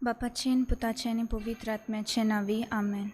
बापाचे आनी पुताचे आनी पवित्र आत्म्याचे नावी आमेन.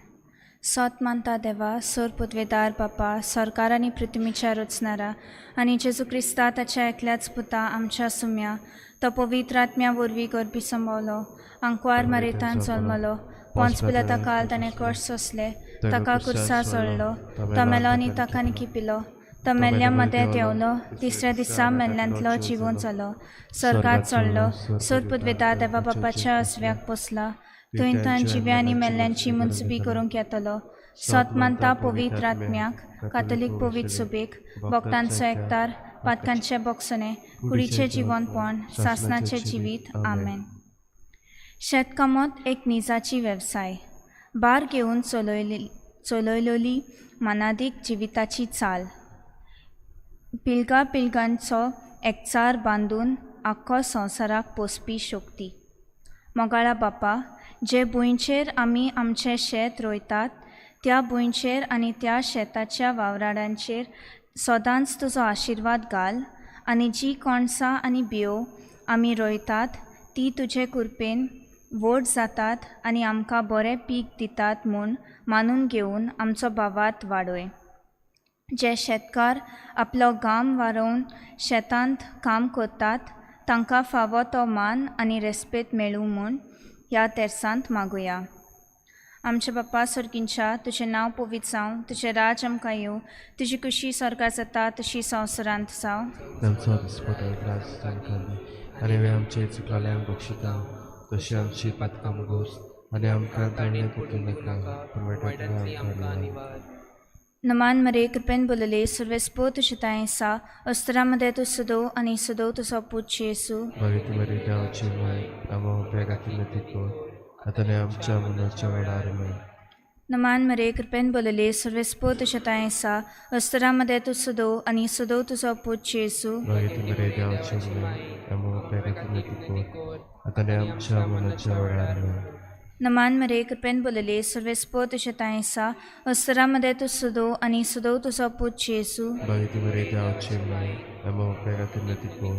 सोत मानता देवा, सोर पुतवेदार बापा, सरकार आनी पृथ्वीच्या रचणारा आनी जेजू क्रिस्ता ताच्या एकल्याच पुता आमच्या सुम्या तो पवित्र आत्म्या वरवीं गर्भी संभवलो, अंकवार मरेतान जल्मलो, पोंच पिलाता काल ताणें कश्ट सोंसले, ताका कुर्सार चडलो, तो मेलो आनी ताका निखिपिलो, तो मेल्ल्या मदें देंवलो, तिसऱ्या दिसा मेल्ल्यांतलो जिवून जालो, स्वर्गांत चडलो, सोर पुतवेदार देवा बापाच्या अस्व्याक पोसला, थंय ताण जिव्या आनी मेल्ल्यांची मुनसुबी करूंक येतलो. सोत मानता पवित्र आत्म्याक, कातोलीक पवित्र सुबेक, भक्तांचो एकतार, पातकांचे बोगसणे, कुडीचें जिवनपण, सासणाचें जिवीत. आमेन. शेतकामत एक निजाची वेवसाय. बार घेवन चलयलोली मानादीक जिविताची चाल. पिळगा पिळगांचो एकचार बांदून आख्खो संवसाराक पोसपी शक्ती. मोगाळा बापा, जे भुंयचेर आमी आमचें शेत रोयतात त्या भुंयचेर आनी त्या शेताच्या वावराडांचेर सदांच तुजो आशिर्वाद घाल, आनी जी कोणसां आनी बियो आमी रोयतात ती तुजे कृपेन व्हड जातात आनी आमकां बरें पीक दितात म्हूण मानून घेवन आमचो भावार्थ वाडय. जे शेतकार आपलो घाम वारोवन शेतांत काम करतात तांकां फावो तो मान आनी रेस्पेद मेळूं म्हूण ह्या तेर्सांत मागुया. आमच्या बापा सर्गींच्या, तुजें नांव पवित्र जावं, तुजें राज आमकां येवं, तुजी खुशी स्वर्गांत जाता तशी संवसारांत जावं. आनी आमचे चुकल्यांक बक्षिता तशी आमची पातकां मुगोस आनी आमकां ताणें पुतून नमान मरे कृपेन बोलले सर्वेस्पो तुझे तायेंसा अस्त्रामध्ये तू सुदो आणि सुदो तुझो पूत येसू. भगवती मरी देवाची माय, आमो बेगाती नदीको आताने आमच्या मनाच्या वेळार माय. नमान मरे कृपेन बोलले सर्वेस्पो तुझे तायेंसा अस्त्रामध्ये तू सुदो आणि सुदो तुझो पूत येसू. भगवती मरी देवाची माय, आमो बेगाती नदीको आताने आमच्या मनाच्या वेळार माय. नमान मरे कृपेन बोलले सर्वेस्पो तुझे तायेंसा अस्त्रामध्ये तू सुदो आणि सुदो तुझो पूत येसू. भगवती मरी देवाची माय, आमो बेगाती नदीको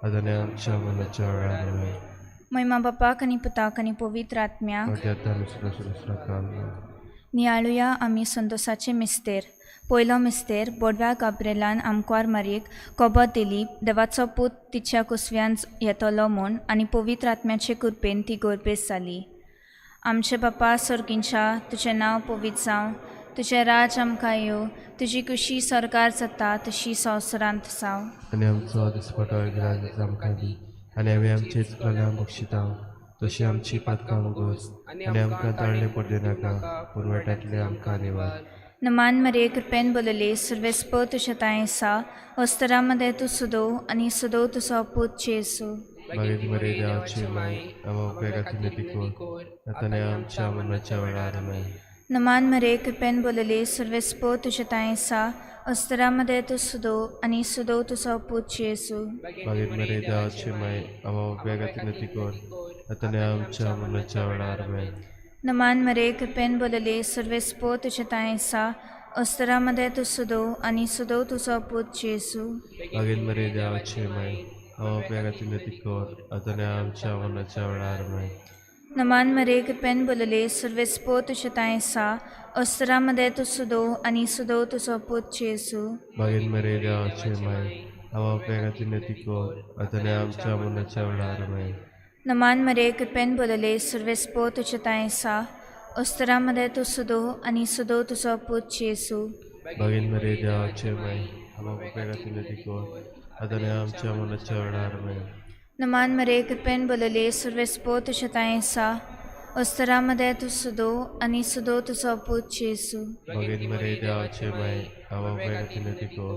आताने आमच्या मनाच्या वेळार माय. महिमा बापाक आनी पुताक आनी पवित्र आत्म्याक. नियाळुया आमी संतोसाचे मिस्तेर. पयलो मिस्तेर, बोडव्या गाब्रेलान आमकां मारयेक कोबत दिली, देवाचो पूत तिच्या कुसव्यान येतलो म्हूण आनी पवित्र आत्म्याचे कृपेन ती गोरबेस जाली. आमचे बापा सर्गींच्या, तुजें नांव पवित्र जावं, तुजें राज आमकां येवं, तुजी खुशी स्वर्गार जाता तशी संवसारांत जावं. आनी आमचो दिसपटो राज आमकां दी, आनी आमी आमचे चुकल्यांक बक्षिता तशी आमची पातकां मुगोस आनी आमकां ताळणे पडले नाका, पूण वायटांतले आमकां निवार. नमान मरे कृपेन बोलले सर्वेस्पो तुझे तायेंसा अस्त्रामध्ये तू सुदो आणि सुदो तुझो पूत येसू. भगवती मरी देवाची माय, आमो बेगाती नदीको आताने आमच्या मनाच्या वेळार माय. नमान मरे कृपेन बोलले सर्वेस्पो तुझे तायेंसा अस्त्रामध्ये तू सुदो आणि सुदो तुझो पूत येसू. भगवती मरी देवाची माय, आमो बेगाती नदीको आताने आमच्या मनाच्या वेळार माय. नमान मरे कृपेन बोलले सर्वेस्पो तुझे तायेंसा अस्त्रामध्ये तू सुदो आणि सुदो तुझो पूत येसू. भगवती मरी देवाची माय, आमो बेगाती नदीको आताने आमच्या मनाच्या वेळार माय. नमान मरे कृपेन बोलले सर्वेस्पो तुझे तायेंसा अस्त्रामध्ये तू सुदो आणि सुदो तुझो पूत येसू. भगवती मरी देवाची माय, आमो बेगाती नदीको आताने आमच्या मनाच्या वेळार माय. नमान मरे कृपेन बोलले सर्वेस्पो तुझे तायेंसा अस्त्रामध्ये तू सुदो आणि सुदो तुझो पूत येसू. भगवती मरी देवाची माय, आमो बेगाती नदीको आताने आमच्या मनाच्या वेळार माय. नमान मरे कृपेन बोलले सर्वेस्पो तुझे तायेंसा अस्त्रामध्ये तू सुदो आणि सुदो तुझो पूत येसू. भगवती मरी देवाची माय, आमो बेगाती नदीको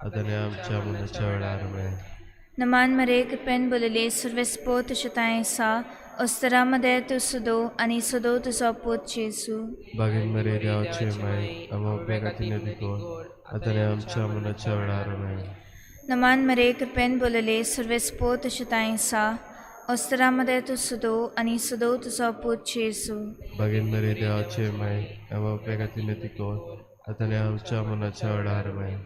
आताने आमच्या मनाच्या वेळार माय. नमान मरे कृपेन बोलले सर्वेस्पो तुझे तायेंसा अस्त्रामध्ये तू सुदो आणि सुदो तुझो पूत येसू. भगवती मरी देवाची माय, आमो बेगाती नदीको आताने आमच्या मनाच्या वेळार माय. नमान मरे कृपेन बोलले सर्वेस्पो तुझे तायेंसा अस्त्रामध्ये तू सुदो आणि सुदो तुझो पूत येसू. भगवती मरी देवाची माय, आमो बेगाती नदीको आताने आमच्या मनाच्या वेळार माय.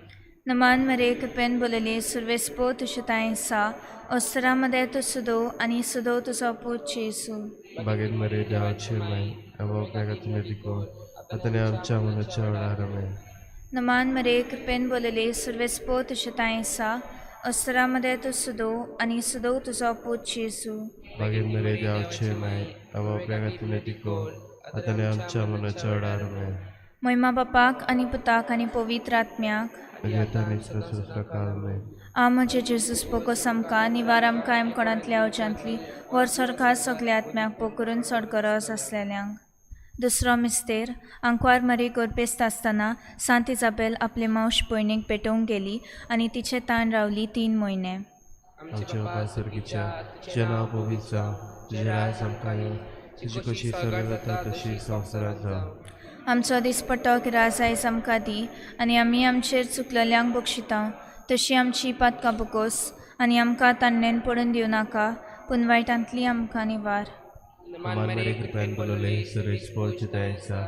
Naman Maria Capen Bolele, Silvespo Tushatainsa, Ostrama de Tusudo, Anisudo Tusapu Chesu. Baghet Maria Devaची माई अवा प्रगतीने तिको आता ने आमच्या मनाच्या वडारमे Naman Maria Capen Bolele, Silvespo Tushatainsa, Ostrama de Tusudo, Anisudo Tusapu Chesu. Baghet Maria Devaची माई अवा प्रगतीने तिको आता ने आमच्या मनाच्या वडारमे Moima Bapak, Ani Putak, Ani Povitratmyak. अजेताने प्रशस्त कालमे आमचे जेजूस पोको समका निवाराम कायम कोणांतल्या अवजांतली वर सरकार सगल्या आत्म्याक पोकरून सडकरस असलेल्यांक. दुसरो मिस्तेर आंकवार मरी गोरपेस्त आसतना सांत इजाबेल आपले मावश भयणीक पेटोवंक गेली आनी तिचे ताण रावली 3 म्हयने. आमच्या बापाय सर्गीच्या तुझें नांव पवित्र जावं तुझें राज आमकां येवं तुजी कशी सर्व जाता तशी संवसारांत जावं. आमचो दिसपट्टो गिराज आयज आमकां दी आनी आमी आमचेर चुकलेल्यांक बक्षिता तशी आमची पातकां बकोस आनी आमकां तान्नेन पडून दिवं नाका पूण वायटांतली आमकां निवार. मान मेरे कृपयान बोलले सर्वेश पोलचिता ऐसा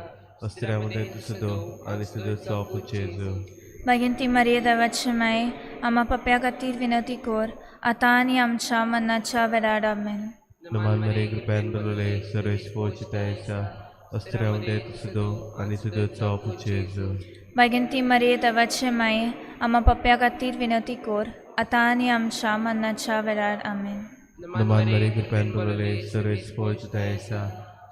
अस्त्र्यामध्ये तुझो आणि तुझं चौप चेजू भागिंती मारिये देवाचे माये आम्हा पप्या खातीर विनंती कर आतां आनी आमच्या मरणाच्या वेळार आमेन. मान मेरे कृपयान बोलले सर्वेश पोलचिता ऐसा अस्त्र्यामध्ये तुझो आणि तुझं चौप चेजू भागिंती मारिये देवाचे माये आम्हा पप्या खातीर विनंती कर आतां आनी आमच्या मरणाच्या वेळार आमेन. मान मेरे कृपयान बोलले सर्वेश पोलचिता ऐसा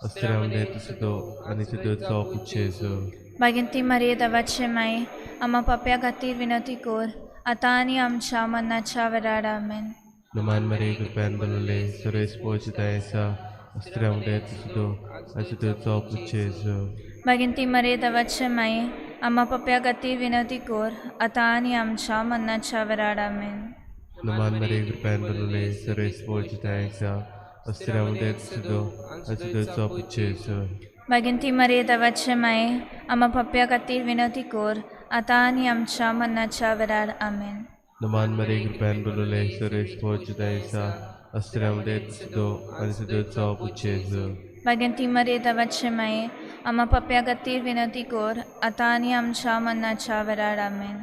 अस्त्र्यामध्ये तुझो आणि तुझं चौप चेजू भागिंती मारिये देवाचे माये आम्हा पप्या खातीर विनंती कर आतां आनी आमच्या मरणाच्या वेळार आमेन. मान मेरे कृपयान बोलले सर्वेश पोलचिता ऐसा अस्त्र्यामध्ये तुझो आणि तुझं चौप चेजू भागिंती मारिये देवाचे माये आम्हा पप्या खातीर विनंती कर आतां आनी आमच्या मरणाच्या वेळार आमेन. मान मेरे कृपयान बोलले सर्वेश पोलचिता ऐसा अस्त्र्यामध्ये तुझो आणि तुझं चौप चेजू भागिंती मारिये देवाचे माये आम्हा पप्या खातीर विनंती कर आतां आनी आमच्या मरणाच्या वेळार आमेन. मान मेरे कृपयान बोलले सर्वेश पोलचिता ऐसा अस्त्र्यामध्ये तुझो आणि तुझं चौप चेजू भागिंती मारिये देवाचे माये आम्हा पप्या खातीर विनंती कर आतां आनी आमच्या मरणाच्या वेळार आमेन.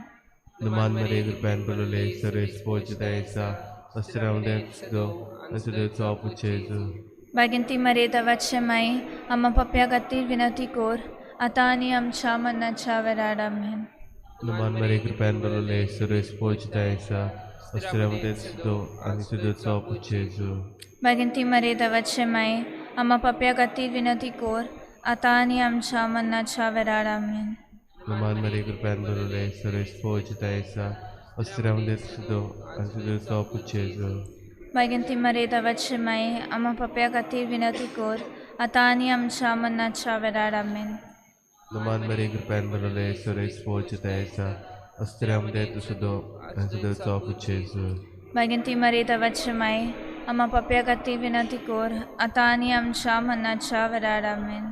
मान मेरे कृपयान बोलले सर्वेश पोलचिता ऐसा अस्त्र्यामध्ये तुझो आणि तुझं चौप चेजू भागिंती मारिये देवाचे माये आम्हा पप्या खातीर विनंती कर आतां आनी आमच्या मरणाच्या वेळार आमेन. मान मेरे कृपयान बोलले सर्वेश पोलचिता ऐसा अस्त्र्यामध्ये तुझो आणि तुझं चौप चेजू भागिंती मारिये देवाचे माये आम्हा पप्या खातीर विनंती कर आतां आनी आमच्या मरणाच्या वेळार आमेन. मान मेरे कृपयान बोलले सर्वेश पोलचिता ऐसा अस्त्र्यामध्ये तुझो आणि तुझं चौप चेजू भागिंती मारिये देवाचे माये आम्हा पप्या खातीर विनंती कर आतां आनी आमच्या मरणाच्या वेळार आमेन. मान मेरे कृपयान बोलले सर्वेश पोलचिता ऐसा अस्त्र्यामध्ये तुझो आणि तुझं चौप चेजू भागिंती मारिये देवाचे माये आम्हा पप्या खातीर विनंती कर आतां आनी आमच्या मरणाच्या वेळार आमेन.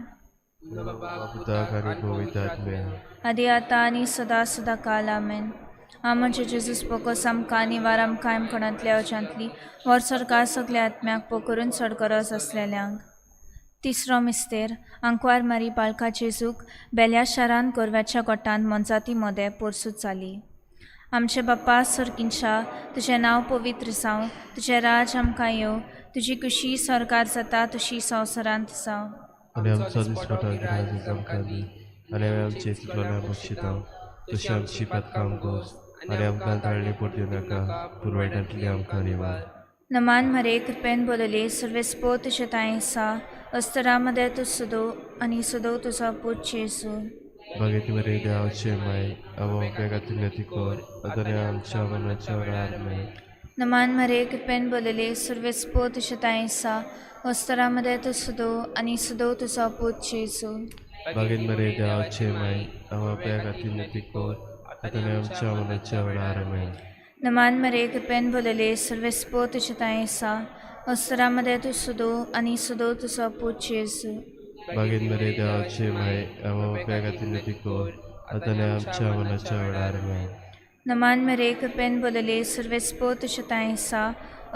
पिता आणि पवित्र आत्म्या आदी आतां आनी सदा सदा काल आमेन. आमचे जेजूस पोको सामका निवाराम कायम कोणांतल्या अजांतली वर सरकार सगल्या आत्म्याक पोकरून सडकरस असलेल्यांक. तिसरो मिस्तेर आंकवार मारी बाळका जेजूक बेल्या शारान गोरव्याच्या गोठांत मोनजाती मोदें पोरसूत जाली. आमचे बाप्पा सर्गींच्या तुजें नांव पवित्र जावं तुजें राज आमकां येवं तुजी कुशी सरकार जाता तशी संवसारांत जावं. आणि आमचो दिसपटो गिराज आमकां दी आनी आमी आमचे चुकलेल्या बक्षिता तशी आमची पातकां गोस आनी आमकां ताळणी पडूं नाका पुरवठांतली आमकां निवार. नमान मरे कृपेन बोलले सर्वेस्पो तुझे तायेसा अस्तरामध्ये तू सुदो आणि सुदो तुझा पूत जेसू. बागेत मरे देवाचे माय आवा उपेगातील नती कर आताने आमच्या मनाच्या वेळार माय. नमान मरे कृपेन बोलले सर्वेस्पो तुझे तायेसा अस्तरामध्ये तू सुदो आणि सुदो तुझा पूत जेसू. बागेत मरे देवाचे माय आवा उपेगातील नती कर आताने आमच्या मनाच्या वेळार माय. नमान मरे कृपेन बोलले सर्वेस्पो तुझे तायेसा अस्तरामध्ये तू सुदो आणि सुदो तुझा पूत जेसू. बागेत मरे देवाचे माय आवा उपेगातील नती कर आताने आमच्या मनाच्या वेळार माय. नमान मरे कृपेन बोलले सर्वेस्पो तुझे तायेसा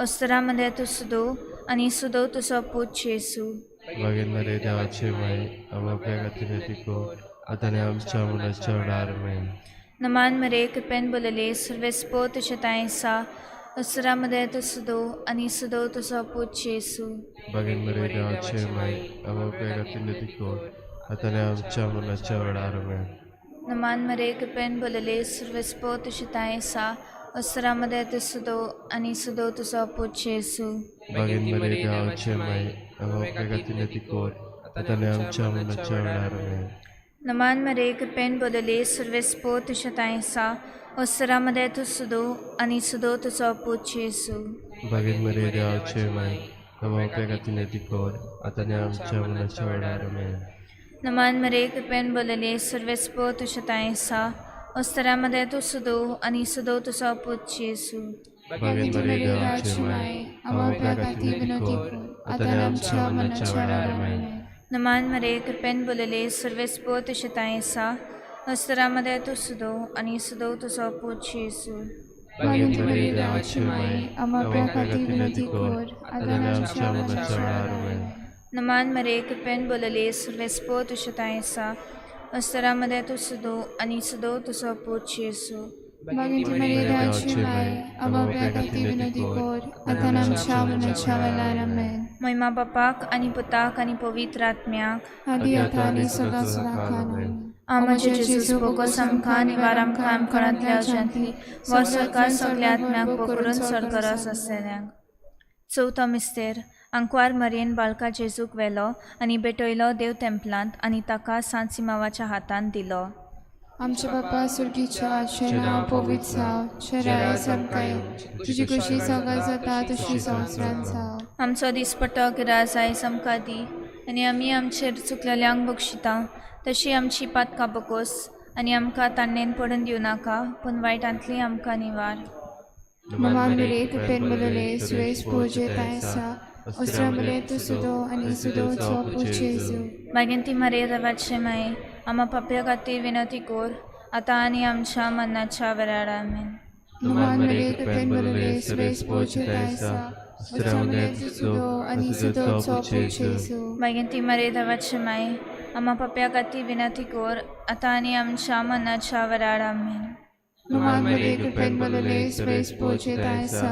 अस्तरामध्ये तू सुदो आणि सुदो तुझा पूत जेसू. बागेत मरे देवाचे माय आवा उपेगातील नती कर आताने आमच्या मनाच्या वेळार माय. नमान मरे कृपेन बोलले सर्वेस्पो तुझे तायसा असुरामध्ये तू सुदो आणि सुदो तुझा पूत Yesu Bagin Maria, Chemai, Avogatico, Atanam Chamana Chavarame. नमान मरे कृपेन बोलले सर्वेस्पो तुझे तायसा असुरामध्ये तू सुदो आणि सुदो तुझा पूत Yesu Bagin Maria, Chemai, Avogatico, Atanam Chamana Chavarame. नमान मरे कृपेन बोलले सर्वेस्पो तुझे तायसा असुरामध्ये तू सुदो आणि सुदो तुझा पूत Yesu Bagin Maria, Chemai, Avogatico, Atanam Chamana Chavarame. नमान मरे कृपेन बोलले सर्वेस्पो तुझे तायसा असुरामध्ये तू सुदो आणि सुदो तुझा पूत Yesu Bagin Maria, Chemai, Avogatico, Atanam Chamana Chavarame. नमान मरे कृपेन बोलले सर्वेस्पो तुझे तायसा असुरामध्ये तू सुदो आणि सुदो तुझा पूत Yesu Bagin Maria, Chemai, Avogatico, Atanam Chamana Chavarame. नमान मरे कृपेन बोलले सर्वेस्पो तुझे तायसा असुरामध्ये तू सुदो आणि सुदो तुझा पूत Yesu Bhagavati Maria, Chimai, Avogati Vinodikor, Atanam Shavana Chavalaramen, महिमा बापाक आणि पुताक आणि पवित्र आत्म्याक Adi Atani Sada Sadakanan. आमचे जेजू बोको समखा निवाराम खाम कणातल्या जंतली वर सरकार सगळ्या आत्म्याक पकडून सरकरस असलेल्यांक चौथा मिस्तेर अंकवार मरियन बाळका जेजूक वेलो आणि बेटयलो देव तेंपलांत आणि ताका सांची मावाच्या हातांत दिलो आमचे बाप्पा सुरगीच्या नाव पवित्र जाव, शराय समकाय, तुझी कशी सगळं जाता तशी संवसारांत जाव. आमचो दिसपट्टो गिराज आय समका दी आणि आमी आमचेर चुकलेल्यांक बक्षिता तशी आमची पातकां बकोस आणि आमकां तान्नेन पडून दिवं नाका पूण वायटांतली आमकां निवार नमान मिरे कृपेन बोलले सुरेश पोजे तायसा, अस्त्र मिरे तू सुदो आणि सुदो चो पूजेजू. मागीर ती मरे रवाचे माये आम्हा पाप्या खातीर विनंती कोर आतां आनी आमच्या मरणाच्या वेळार आमेन नमान मिरे कृपेन बोलले सुरेश पोजे तायसा, अस्त्र मिरे तू सुदो आणि सुदो चो पूजेजू. मागीर ती मरे रवाचे माये आम्हा पाप्या खातीर विनंती कोर आतां आनी आमच्या मरणाच्या वेळार आमेन नमान मिरे कृपेन बोलले सुरेश पोजे तायसा,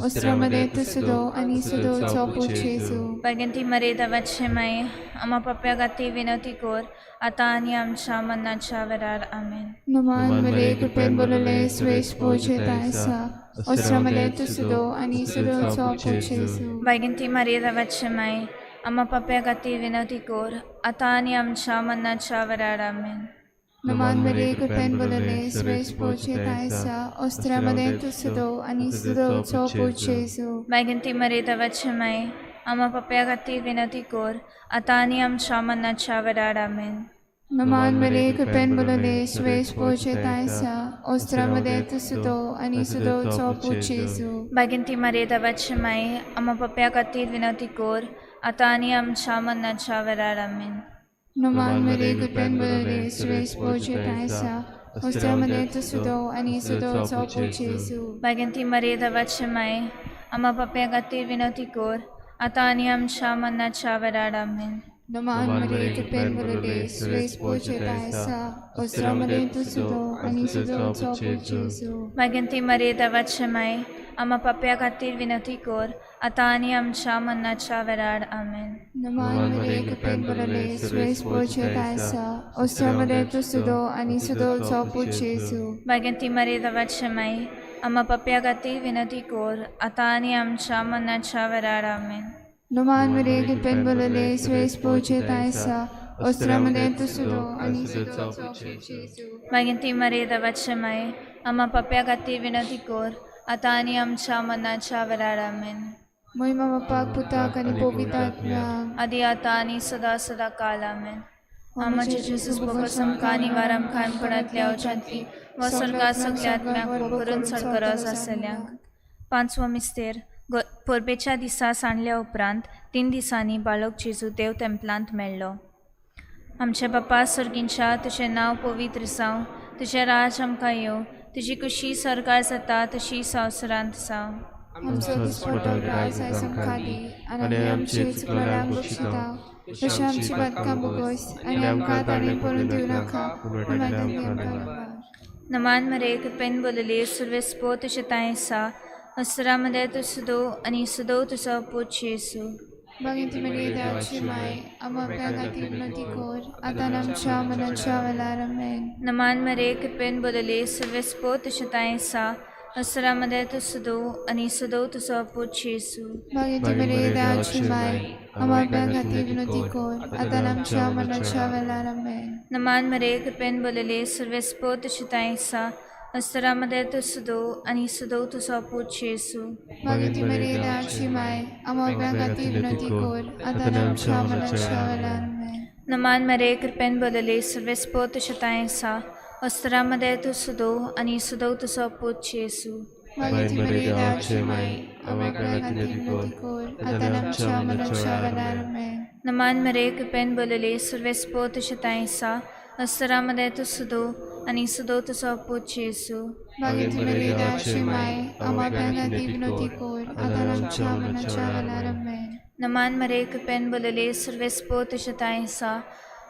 अस्त्र मिरे तू सुदो आणि सुदो चो पूजेजू. मागीर ती मरे रवाचे माये आम्हा पाप्या खातीर विनंती कोर आतां आनी आमच्या मरणाच्या वेळार आमेन नमान मिरे कृपेन बोलले सुरेश पोजे तायसा, अस्त्र मिरे तू सुदो आणि सुदो चो पूजेजू. मागीर ती मरे रवाचे माये आम्हा पाप्या खातीर विनंती कोर आतां आनी आमच्या मरणाच्या वेळार आमेन नमान मिरे कृपेन बोलले सुरेश पोजे तायसा, अस्त्र मिरे तू सुदो आणि सुदो चो पूजेजू. मागीर ती मरे रवाचे माये आम्हा पाप्या खातीर विनंती कोर आतां आनी आमच्या मरणाच्या वेळार आमेन नमान मिरे कृपेन बोलले सुरेश पोजे तायसा, अस्त्र मिरे तू सुदो आणि सुदो चो पूजेजू. मागीर ती मरे रवाचे माये आम्हा पाप्या खातीर विनंती कोर आतां आनी आमच्या मरणाच्या वेळार आमेन नमान मिरे कृपेन बोलले सुरेश पोजे तायसा, अस्त्र मिरे तू सुदो आणि सुदो चो पूजेजू. मागीर ती मरे रवाचे माये आम्हा पाप्या खातीर विनंती कोर आतां आनी आमच्या मरणाच्या वेळार आमेन नमान मिरे कृपेन बोलले सुरेश पोजे तायसा, अस्त्र मिरे तू सुदो आणि सुदो चो पूजेजू. मागीर ती मरे रवाचे माये आम्हा पाप्या खातीर विनंती कोर आतां आनी आमच्या मरणाच्या वेळार आमेन नमान मिरे कृपेन बोलले सुरेश पोजे तायसा, अस्त्र मिरे तू सुदो आणि सुदो चो पूजेजू. मागीर ती मरे रवाचे माये आम्हा पाप्या खातीर विनंती कोर आतां आनी आमच्या मरणाच्या वेळार आमेन नमान मिरे कृपेन बोलले सुरेश पोजे तायसा, अस्त्र मिरे तू सुदो आणि सुदो चो पूजेजू. मागीर ती मरे रवाचे माये आम्हा पाप्या खातीर विनंती कोर आतां आनी आमच्या मरणाच्या वेळार आमेन महिमा बापाक पुताक आणि पवित्र आत्म्याक आदी आतां आनी सदा सदा काल आमेन आमचे जेजूस बोको समका निवाराम खाम पडातल्या अवजांतली व सरकार सगळ्या आत्म्याक पकडून सरकरस आसल्यांक पांचवो मिस्तेर परबेच्या दिसा सांडल्या उपरांत 3 दिसांनी बाळक जेजू देव तेंपलांत मेळ्ळो आमचे बापा सर्गींच्या तुजें नांव पवित्र जावं तुजें राज आमकां येवं तुजी कुशी सरकार जाता तशी संवसारांत जावं आमचो दिसपट्टो त्रास आयज आमकां दी आनी आमचे चुकल्यांक बक्षिता तशें आमची बातकां बगोस आनी आमकां ताणें पडून दिवं नाका पूण वायटांतली आमकां निवार Naman marikapin bulali survespo to shataisa, Asramade to sudo, ani sudo to sa puchesu. Bhaginte Maria Deaci Mai, ama pagati vnotikor, atanam cha manacha velarame. Naman marikapin bulali survespo to shataisa, Asramade to sudo, ani sudo to sa puchesu. Bhaginte Maria Deaci Mai, ama pagati vnotikor, atanam cha manacha velarame. Naman marikapin bulali survespo to shataisa, Asramade to sudo, ani sudo to sa puchesu. Bhaginte Maria Deaci Mai, ama pagati vnotikor, atanam cha manacha velarame. Naman marikapin bulali survespo to shataisa, Asramade to sudo, ani sudo to sa puchesu. Bhaginte Maria Deaci Mai, ama pagati vnotikor, atanam cha manacha velarame. Naman marikapin bulali survespo to shataisa, Asramade to sudo, ani sudo to sa puchesu. Bhaginte Maria Deaci Mai, ama pagati vnotikor, atanam cha manacha velarame. Naman marikapin bulali survespo to shataisa,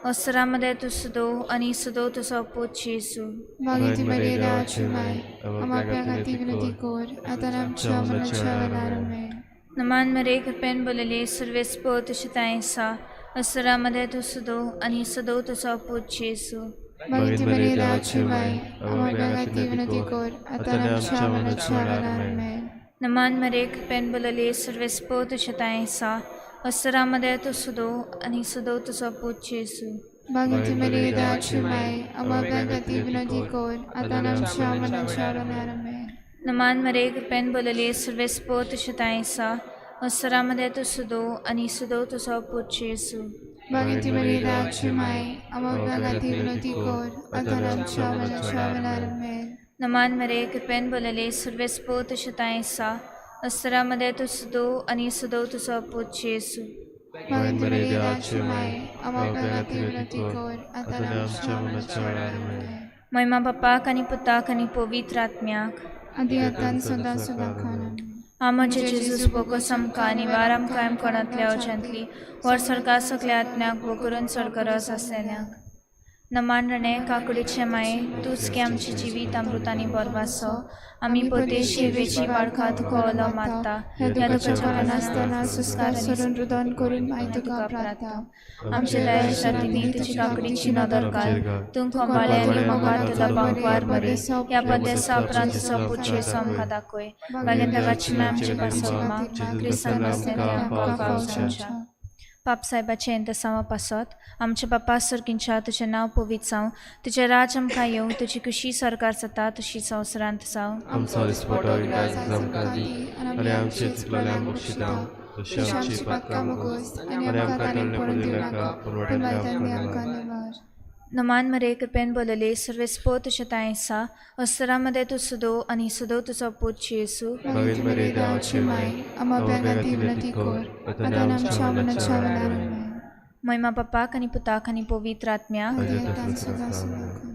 Asramade to sudo, ani sudo to sa puchesu. Bhaginte Maria Deaci Mai, ama pagati vnotikor, atanam cha manacha velarame. Naman marikapin bulali survespo to shataisa, Asramade to sudo, ani sudo to sa puchesu. Bhaginte Maria Deaci Mai, ama pagati vnotikor, atanam cha manacha velarame. Naman marikapin bulali survespo to shataisa, Asramade to sudo, ani sudo to sa puchesu. Bhaginte Maria Deaci Mai, ama pagati vnotikor, atanam cha manacha velarame. Naman marikapin bulali survespo to shataisa, Asramade to sudo, ani sudo to sa puchesu. Bhaginte Maria Deaci Mai, ama pagati vnotikor, atanam cha manacha velarame. Naman marikapin bulali survespo to shataisa, Asramade to sudo, ani sudo to sa puchesu. Bhaginte Maria Deaci Mai, ama pagati vnotikor, atanam cha manacha velarame. महिमा बापा कनि पुता कनि पवित्र आत्म्याक Adiatan sada sudakalam. आमचे Jesus बोको समकानी warm कायम कोणातल्या वचंतली वर सरकार सगळ्या आत्म्याक बोकरून सरकरस असलेल्याक नमान रणे काकुडीचे माये तूच की आमची जिवीत अमृतानी बरवासो आम्ही पोते शेवेची वाडखात कोलो माता या दुःखाच्या वनासतना सुस्कार सोडून रुदन करून माय तुका प्रार्थना आमचे दयाशातीनी तुझी काकडीची नदर काल तू कोंबाळे आणि मोगात तुला बांकवार बरे या पदेसा उपरांत सपुचे समका दाखोय बागेंदा वाचना आमची पासोमा क्रिस्तान नसलेल्या पाप साहेबाचे इंतसावा पासत आमचे बापा सरकिंच्या तुझे नाव पवित्र जावं तुझे राज आमकां येवं तुजी खुशी सरकार जाता तशी संवसारांत जावं आमचो दिसपटो गिराय आमकां दी आनी आमचे चुकलेल्यांक बक्षिता तशी आमची पातकां मुगोस आनी आमकां तारणे पडूं नाका पूण वाटेंतल्यान आमकां निवार. नमान मरे कृपेन बोलले सर्वेस्पो तुझे तायसा अस्तरामध्ये तू सुदो आणि सुदो तुझा पोट Yesu Bhagavad Maria Deaci Mai, ama pagati vnotikor, atanam cha manacha velarame. महिमा पप्पा कनी पुता कनी पवित्र आत्म्या Adiatan sada sudakalam.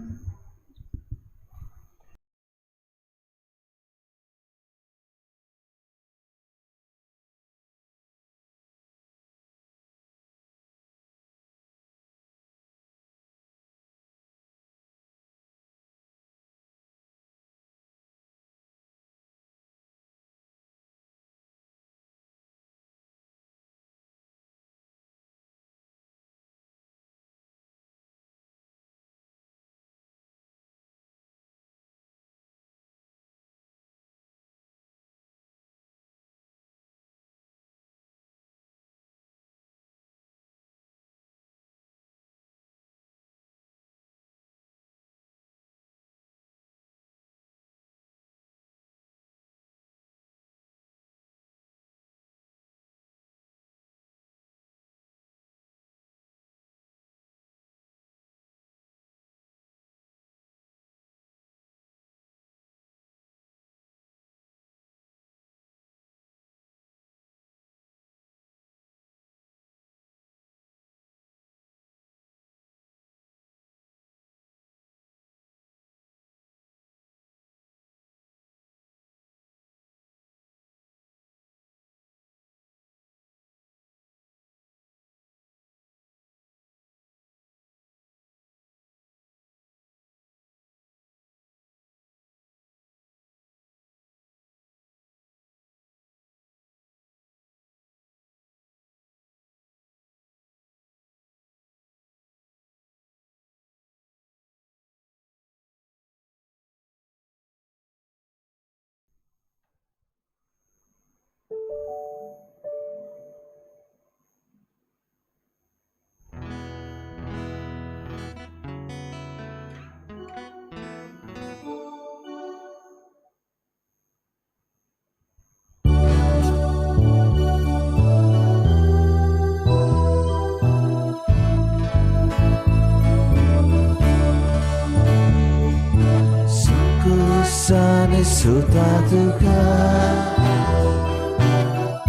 सुता तुका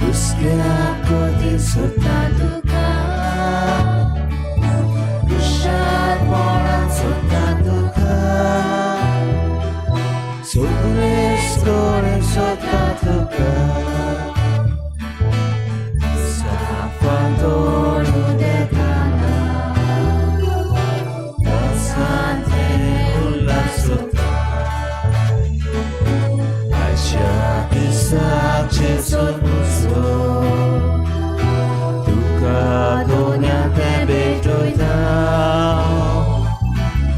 दुसऱ्या कधी सुता तुका हुशारपणान सुता तुका सगळेच कडेन सुता तुका साफांतोण उदेताना Sace sormuso Tuka donia tebe doitao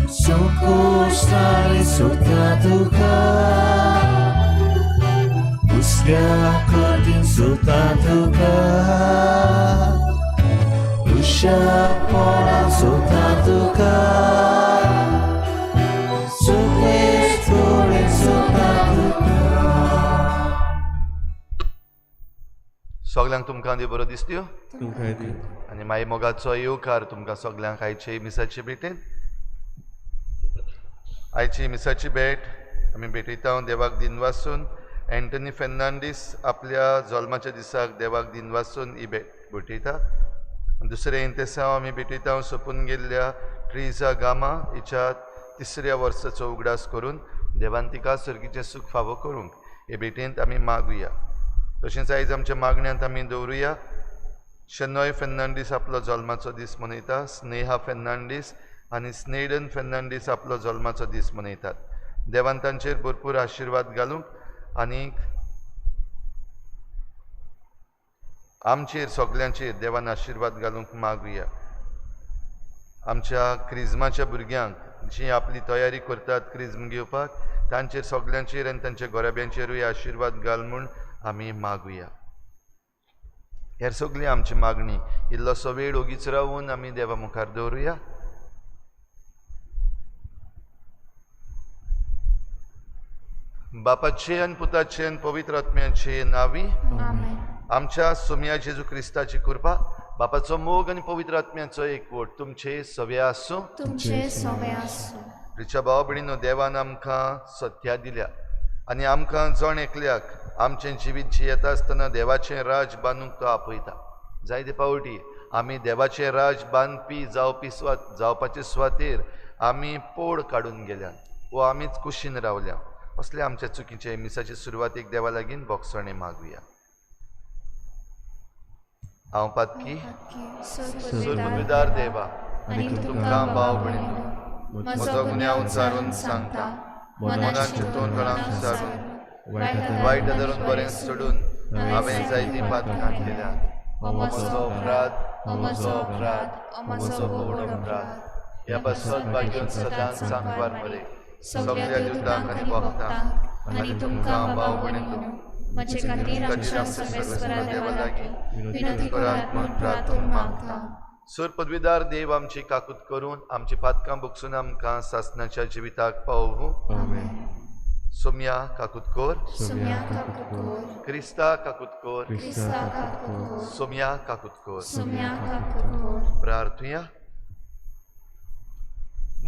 Soko stare suta tuka Usga kodin suta tuka Usha pora suta tuka Sukwe store suta tuka सगळ्यांक तुमकां देव बरो दिसत्यो तुमकां दी आनी माई मोगाचो येवकार तुमकां सगळ्यांक आयचे मिसाची भेटेन आयची मिसाची भेट आमी भेटयता देवाक दिन वाचून एंटनी फेर्नांडीस आपल्या जल्माच्या दिसाक देवाक दिन वाचून ही भेट भेटयता दुसरे इंतेसांव आमी भेटयता सोंपून गेल्ल्या ट्रिजा गामा हिच्या 3ऱ्या वर्साचो उगडास करून देवान तिका सर्गीचें सूख फावो करूंक हे भेटेंत आमी मागुया तशेंच आयज आमच्या मागण्यांत आमी दवरुया शेनॉय फेर्नांडीस आपलो जल्माचो दीस मनयता स्नेहा फेर्नांडीस आनी स्नेडन फेर्नांडीस आपलो जल्माचो दीस मनयतात देवान तांचेर भरपूर आशिर्वाद घालूंक आनी आमचेर सगळ्यांचेर देवान आशिर्वाद घालूंक मागुया आमच्या क्रिजमाच्या भुरग्यांक जीं आपली तयारी करतात क्रिजम घेवपाक तांचेर सगळ्यांचेर आनी तांच्या गोराब्यांचेरूय आशिर्वाद घाल म्हूण आमी मागुया हेर सगळी आमची मागणी इल्लोसो वेळ ओगीच रावून आमी देवा मुखार दवरुया बापाचे आनी पुताचे आनी पवित्र आत्म्याचे नांवी आमच्या सोम्या जेजू क्रिस्ताची कृपा बापाचो मोग आनी पवित्र आत्म्याचो एकवट तुमचे सवे आसूं रिचा भाव भयणीनो देवान आमकां सत्या दिल्या आनी आमकां जण एकल्याक आमचें जिवीत जियेता आसतना देवाचें राज बांदूंक तो आपयता जायते पावटी आमी देवाचें राज बांदपी जावपाचे सुवातेर आमी पोड काडून गेल्यात वो आमीच कुशीन रावल्या असले आमच्या चुकीचे मिसाचे सुरवातेक देवा लागीं बोगसणे मागुया हांव पातकी सुरविदार देवा आनी तुमकां भाव भयणीनो म्हजो गुन्यांव उचारून सांगता मनान चिंतून कळांक विचारून वायट धरून बरें सोडून हांवें जायतीं पातकां केल्यात म्हजो अपराध म्हजो व्हड अपराध ह्या बसत भाग्योन सदांच सांगवार मरे सगळ्या दिवतांक आनी भक्तांक आनी तुमकां भाव भयणीनो म्हजे खातीर आमच्या सर्वेस्परा देवा लागीं विनंती करात म्हूण प्रार्थना मागता सूर पदवीदार देव आमची काकूत करून आमची पातकां भोगसून आमकां सासणाच्या जिविताक पावूं सोम्या काकूत कोर क्रिस्ता काकूत कोर सोम्या काकूत कोर प्रार्थुया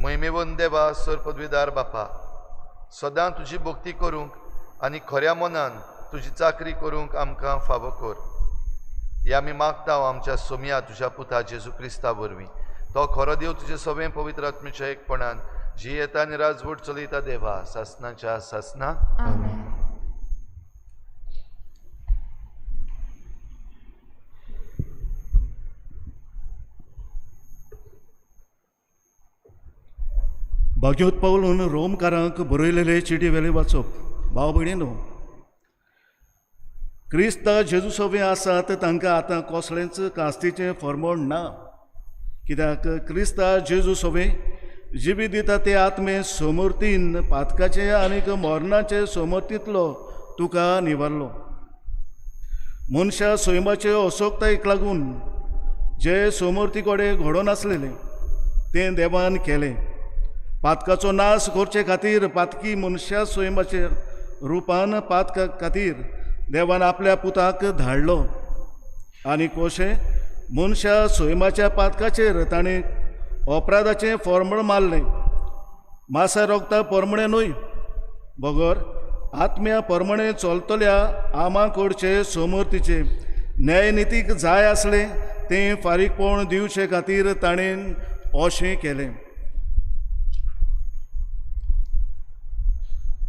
मोहिमेवंत देवा सूर पदवीदार बापा सदां तुजी भक्ती करूंक आनी खऱ्या मनान तुजी चाकरी करूंक आमकां फावो कर हे आमी मागता आमच्या सोम्या तुज्या पुता जेजू क्रिस्ता वरवीं तो खरो देव तुजे सगळें पवित्र आत्म्याच्या एकपणान जी येता आनी राजवट चलयता देवा सासनाच्या सासना भाग्योत पावलून रोमकारांक बरयलेले चिटी वेले वाचप भाव भयणीनो क्रिस्ता जेजू सवे आसात तांकां आतां कसलेंच कास्तीचें फर्मोण ना कित्याक क्रिस्ता जेजू सवे जिबी दिता ते आत्मे समर्थीन पातकाचे आनीक मरणाचे समर्थींतलो तुका निवारलो मनशा सैमाचे असोक्तायेक लागून जे समर्थी कडेन घडोवन आसलेले तें देवान केलें पातकाचो नाश करचे खातीर पातकी मनशा सैमाचे रुपान पातका खातीर देवान आपल्या पुताक धाडलो आनी कशें मनशा सैमाच्या पातकाचेर ताणें अपराधाचें फॉर्मळ मारलें मासा रोगता परमणे न्हय बगर आत्म्या प्रमाणे चलतल्या आमाकडचे समर्थीचे न्यायनितीक जाय आसले तें फारीकपण दिवचे खातीर ताणें अशें केलें.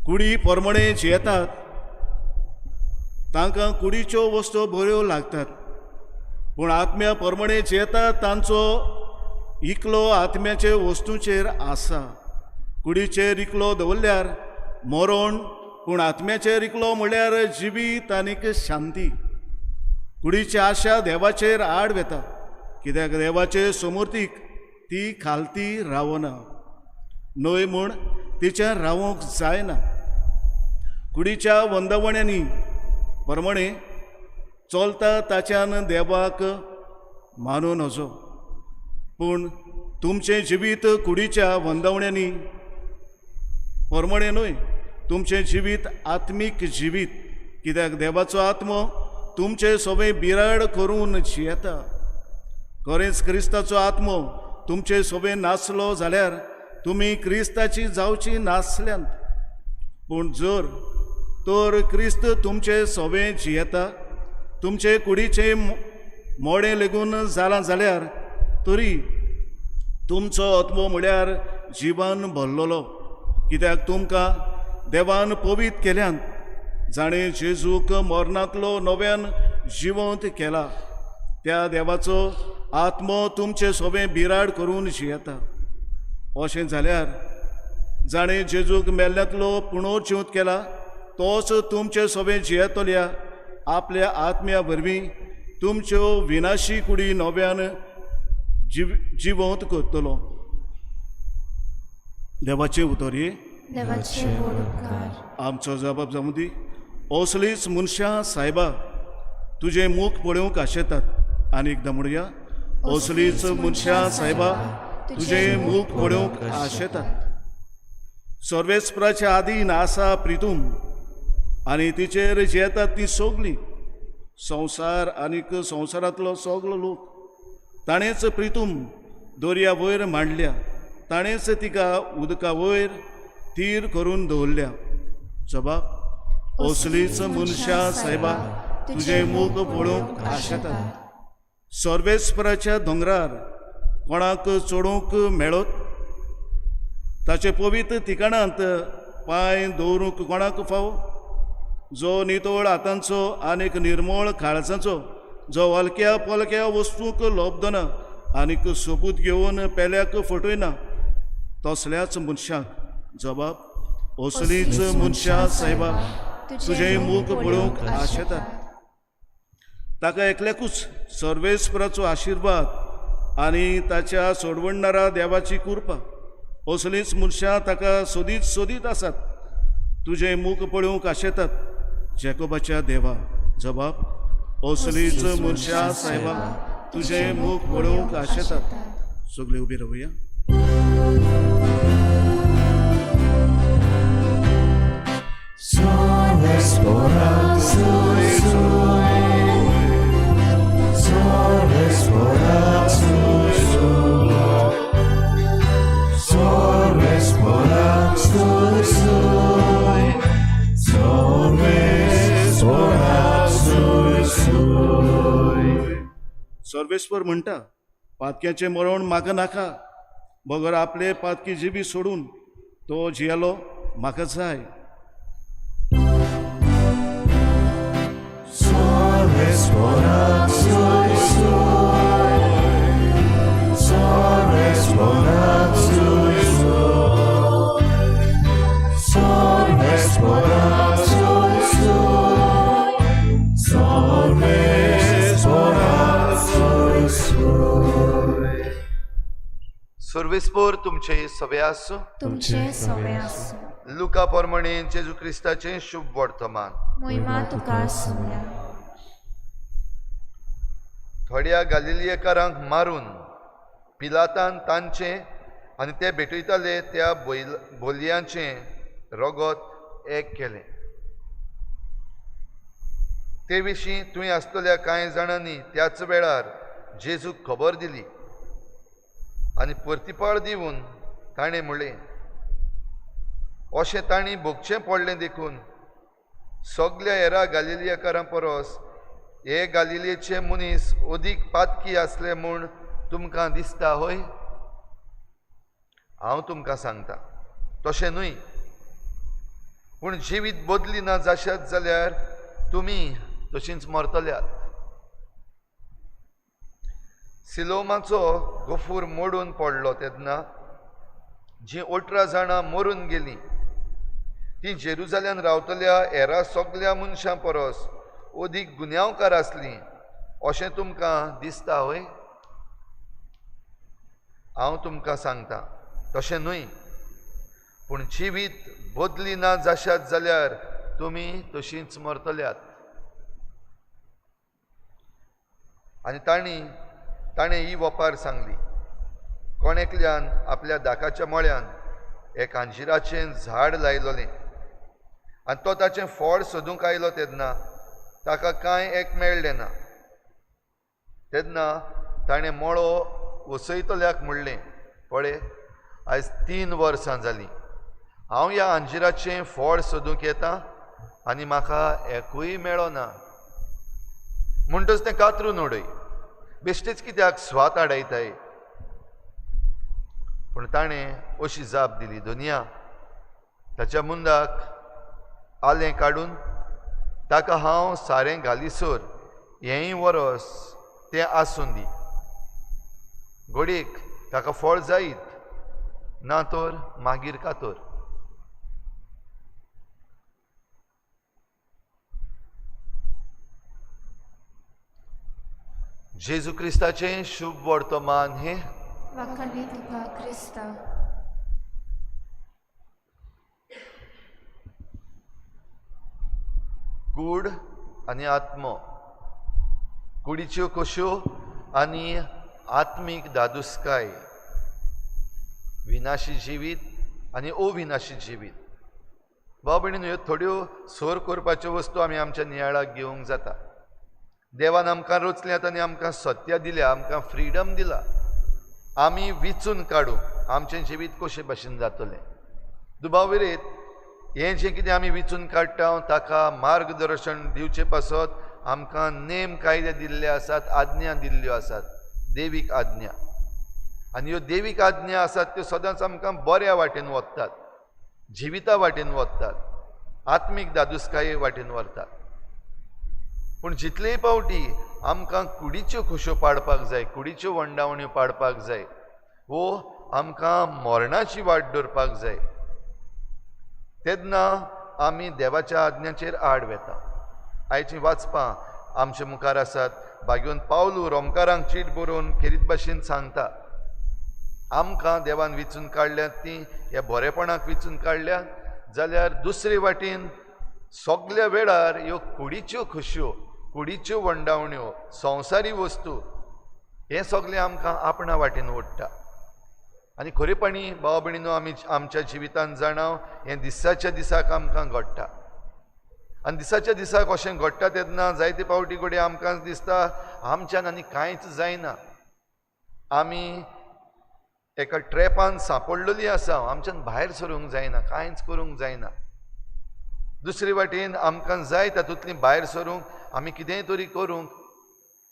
कुडी प्रमाणे जियेतात तांकां कुडीच्यो वस्तू बऱ्यो लागतात, पूण आत्म्या प्रमाणे जियेतात तांचो इकलो आत्म्याचे वस्तूंचेर आसा. कुडीचेर इकलो दवरल्यार मरण, पूण आत्म्याचेर इकलो म्हणल्यार जिवीत आनीक शांती. कुडीची आशा देवाचेर आड वेता, कित्याक देवाचे समर्थीक ती खालती रावना, न्हय म्हूण तिचेर रावूंक जायना. कुडीच्या वंदवण्यांनी प्रमाणे चलता ताच्यान देवाक मानूं नजो, पूण तुमचें जिवीत कुडीच्या वंदवण्यांनी प्रमाणे न्हय, तुमचें जिवीत आत्मीक जिवीत, कित्याक देवाचो आत्मो तुमचे सगळे बिराड करून जियेता. खरेंच क्रिस्ताचो आत्मो तुमचे सगळे नासलो जाल्यार तुमी क्रिस्ताची जावची नासल्यांत. पूण जर तर क्रिस्त तुमचे सगळे जियेता, तुमचे कुडीचे मोडें लेगून जालां जाल्यार तरी तुमचो आत्मो म्हळ्यार जिवान भरलेलो, कित्याक तुमकां देवान पवित केल्यान, जाणें जेजूक मरणांतलो नव्यान जिवंत केला. त्या देवाचो आत्मो तुमचे सगळें बिराड करून जियेता. अशें जाल्यार जाणें जेजूक मेल्ल्यांतलो पुनर्जिवंत केला तोच तुमचे सगळें जियेतल्या आपल्या आत्म्या वरवीं तुमच्यो विनाशी कुडी नव्यान जिवंत करतलो. देवाचें उतर हे देवाचे व्हड उपकार. आमचो जबाब जावं दी. असलीच मनशां सायबा तुजें मूख पळोवंक आशेतात. आनी एकदां म्हणुया, असलीच मनशां सायबा तुजें मूख पळोवंक आशेतात. सर्वेस्पराच्या आदीन आसा प्रितूम आनी तिचेर जियेतात ती सगलीं. संवसार आनीक संवसारांतलो सगलो लोक ताणेंच प्रितूम दर्या वयर मांडल्या, ताणेंच तिका उदका वयर थीर करून दवरल्या. जबाब, असलीच मनशां सायबा तुजें मूख पळोवंक आशेतात. सर्वेस्पराच्या दोंगरार कोणाक चडोवंक मेळत, ताचे पवित्र ठिकाणांत पांय दवरूंक कोणाक फावो. जो नितळ हातांचो आनीक निर्मळ काळजाचो, जो हलक्या पलक्या वस्तूंक लोबदना आनीक सोबूत घेवन पेल्याक फटयना, तसल्याच मनशाक. जबाब, असलीच मनशां सायबा तुजें मूख पळोवंक आशेतात. ताका एकल्याकूच सर्वेस्पराचो आशिर्वाद आनी ताच्या सोडवणारा देवाची कृपा. असलीच मनशां ताका सोदीत सोदीत आसात, तुजें मूख पळोवंक आशेतात. जॅकोबाच्या देवा. जबाब, असलीच मनशां सायबा तुजें मूख पळोवंक आशेतात. सगळे उबे रावया. सर्वेस्वर म्हणटा, पातक्याचें मरण म्हाका नाका, बगर आपले पातकी जिबी सोडून तो जियेलो म्हाका जाय. सर्वेस्पोर तुमचे सवे आसूं. तुमचे सवे आसूं. लुका प्रमाणे जेजू क्रिस्ताचें शुभ वर्तमान. महिमा तुका आसूं. थोड्या गालिलियेकारांक मारून पिलातान तांचे आनी ते भेटयताले त्या बोलयांचें रगत एक केलें. ते विशीं थंय आसतल्या कांय जाणांनी त्याच वेळार जेजूक खबर दिली आनी परतीपळ दिवन ताणें म्हणलें, अशें तांणी भोगचें पडलें देखून सगल्या हेरा गालिलियाकारां परस हे गालिलियेचे मनीस अदीक पातकी असले म्हूण तुमकां दिसता होय? हांव तुमकां सांगता तशें न्हय, पूण जिवीत बदली ना जाशात जाल्यार तुमी तशींच मरतल्यात. सिलोमाचो गोफूर मोडून पडलो तेन्ना जीं 18 जाणां मरून गेलीं ती जेरुजाल्यान रावतल्या हेरा सगल्या मनशां परस अदीक गुन्यांवकार आसलीं अशें तुमकां दिसता होय? हांव तुमकां सांगता तशें न्हय, पूण जिवीत बदली ना जाशात जाल्यार तुमी तशींच मरतल्यात. आनी ताणें ही वपार सांगली. कोणेकल्यान आपल्या दाकाच्या मळ्यान एक अंजिराचें झाड लायलोलें आनी तो ताचें फळ सोदूंक आयलो तेन्ना ताका कांय एक मेळ्ळें ना. तेन्ना ताणें मळो वसयतल्याक म्हणलें, पळय आयज 3 वर्सां जालीं हांव ह्या अंजिराचें फळ सोदूंक येतां आनी म्हाका एकूय मेळना. म्हणटच तें कातरून उडय, बेश्टेच कित्याक स्वात आडायताय. पूण ताणें अशी जाप दिली. दुनिया ताच्या मुंडाक आलें काडून ताका हांव सारें घालीसर हेंय वरस तें आसून दी. घडयेक ताका फळ जायत ना तर मागीर कातर. जेजू क्रिस्ताचें शुभ वर्तमान हें वाखाणी तुका क्रिस्ता. कूड आनी आत्मो, कुडीच्यो कश्यो आनी आत्मीक दादुसकाय, विनाशी जिवीत आनी अविनाशी जिवीत. भाव भयणीनो, ह्यो थोड्यो सोर करपाच्यो वस्तू आमी आमच्या नियाळाक घेवंक जाता. देवान आमकां रचल्यात आनी आमकां सत्य दिल्या, आमकां फ्रिडम दिला. आमी विचून काडूं आमचें जिवीत कशे भाशेन जातलें. दुबाविरेत हें जें कितें आमी विचून काडटा ताका मार्गदर्शन दिवचे पासत आमकां नेम कायदे दिल्ले आसात, आज्ञा दिल्ल्यो आसात, देवीक आज्ञा. आनी ह्यो देवीक आज्ञा आसात त्यो सदांच आमकां बऱ्या वाटेन वतात, जिविता वाटेन वतात, आत्मीक दादुसकाये वाटेन व्हरतात. पूण जितलेय पावटी आमकां कुडीच्यो खुश्यो पाडपाक जाय, कुडीच्यो वंडावण्यो पाडपाक जाय, वो आमकां मरणाची वाट धरपाक जाय, तेन्ना आमी देवाच्या आज्ञाचेर आड वेता. आयचीं वाचपां आमचे मुखार आसात. भाग्योन पावलू रोमकारांक चीट बरोवन खेरीत भाशेन सांगता, आमकां देवान विचून काडल्यात तीं ह्या बरेपणाक विचून काडल्यात जाल्यार दुसरे वाटेन सगल्या वेळार ह्यो कुडीच्यो खुश्यो, कुडीच्यो वंडावण्यो, संवसारी वस्तू हें सगळें आमकां आपणा वाटेन ओडटा. आनी खरेपणी भाव भयणीनो, आमी आमच्या जिवितांत जाणाव हें दिसाच्या दिसाक आमकां घडटा. आनी दिसाच्या दिसाक अशें घडटा तेन्ना जायते पावटी घडये आमकां दिसता आमच्यान आनी कांयच जायना, आमी एका ट्रॅपान सांपडलेलीं आसा, आमच्यान भायर सरूंक जायना, कांयच करूंक जायना. दुसरे वाटेन आमकां जाय तातूंतलीं भायर सरूंक, आमी कितेंय तरी करूंक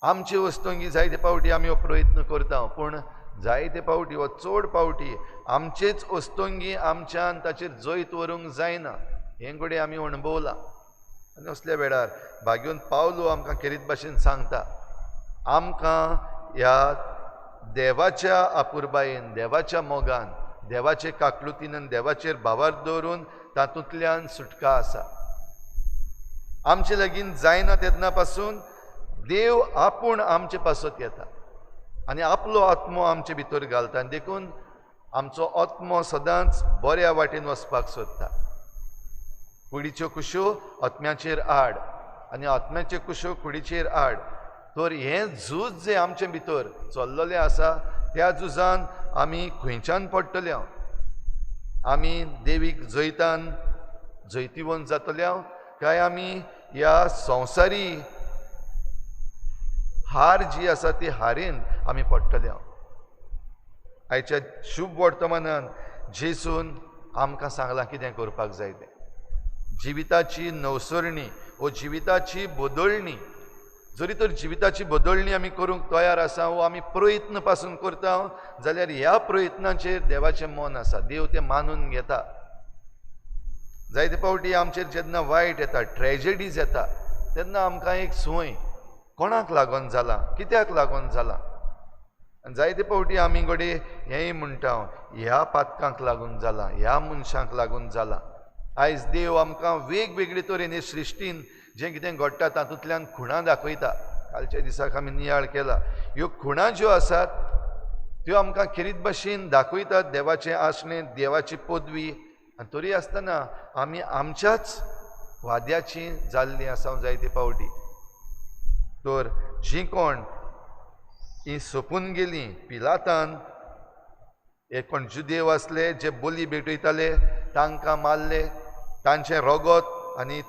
आमचे वस्तूंगी जायते पावटी आमी हो प्रयत्न करता. पूण जायते पावटी वा चड पावटी आमचेच वस्तूंगी आमच्यान ताचेर जैत व्हरूंक जायना. हें घडये आमी अणभवलां. आनी असल्या वेळार भाग्योन पावलो आमकां खेरीत भाशेन सांगता, आमकां ह्या देवाच्या आपुरबायेन, देवाच्या मोगान, देवाचे काकलुतीन आनी देवाचेर भावार दवरून तातूंतल्यान सुटका आसा. आमचे लागीं जायना तेन्ना पासून देव आपूण आमचे पासत येता आनी आपलो आत्मो आमचे भितर घालता. आनी देखून आमचो आत्मो सदांच बऱ्या वाटेन वचपाक सोदता. कुडीच्यो कुश्यो आत्म्याचेर आड आनी आत्म्याच्यो कुश्यो कुडीचेर आड. तर हें झूज जें आमचे भितर चल्लोलें आसा त्या झुजान आमी खंयच्यान पडटले? आमी देवीक जैतान जैतिवंत जातले काय आमी ह्या संवसारी हार जी आसा ती हारेन आमी पडटले? आयच्या शुभ वर्तमानान जेसून आमकां सांगलां कितें करपाक जाय तें. जिविताची नवसरणी वो जिविताची बदलणी जरी तर जिविताची बदलणी आमी करूंक तयार आसा वो आमी प्रयत्न पासून करता जाल्यार ह्या प्रयत्नाचेर देवाचें मन आसा देव तें मानून घेता जायते फावटी आमचेर जेन्ना वायट येता ट्रेजेडीज येता तेन्ना आमकां एक संय कोणाक लागून जाला कित्याक लागून जाला आनी जायते फावटी आमी घडये हेंय म्हणटा ह्या पातकांक लागून जाला ह्या मनशांक लागून जाला आयज देव आमकां वेगवेगळे तरेन हे सृश्टीन जें कितें घडटा तातूंतल्यान खुणां दाखयता कालच्या दिसाक आमी नियाळ केला ह्यो खुणां ज्यो आसात त्यो आमकां खेरीत भाशेन दाखयतात देवाचें आसणें देवाची पदवी आनी तरी आसतना आमी आमच्याच वाद्याची जाल्लीं आसा जायते फावटी तर जीं कोण ही सोंपून गेलीं पिलातान हे कोण जुदेव आसले जे बोली भेटयताले तांकां मारले तांचें रगत आनी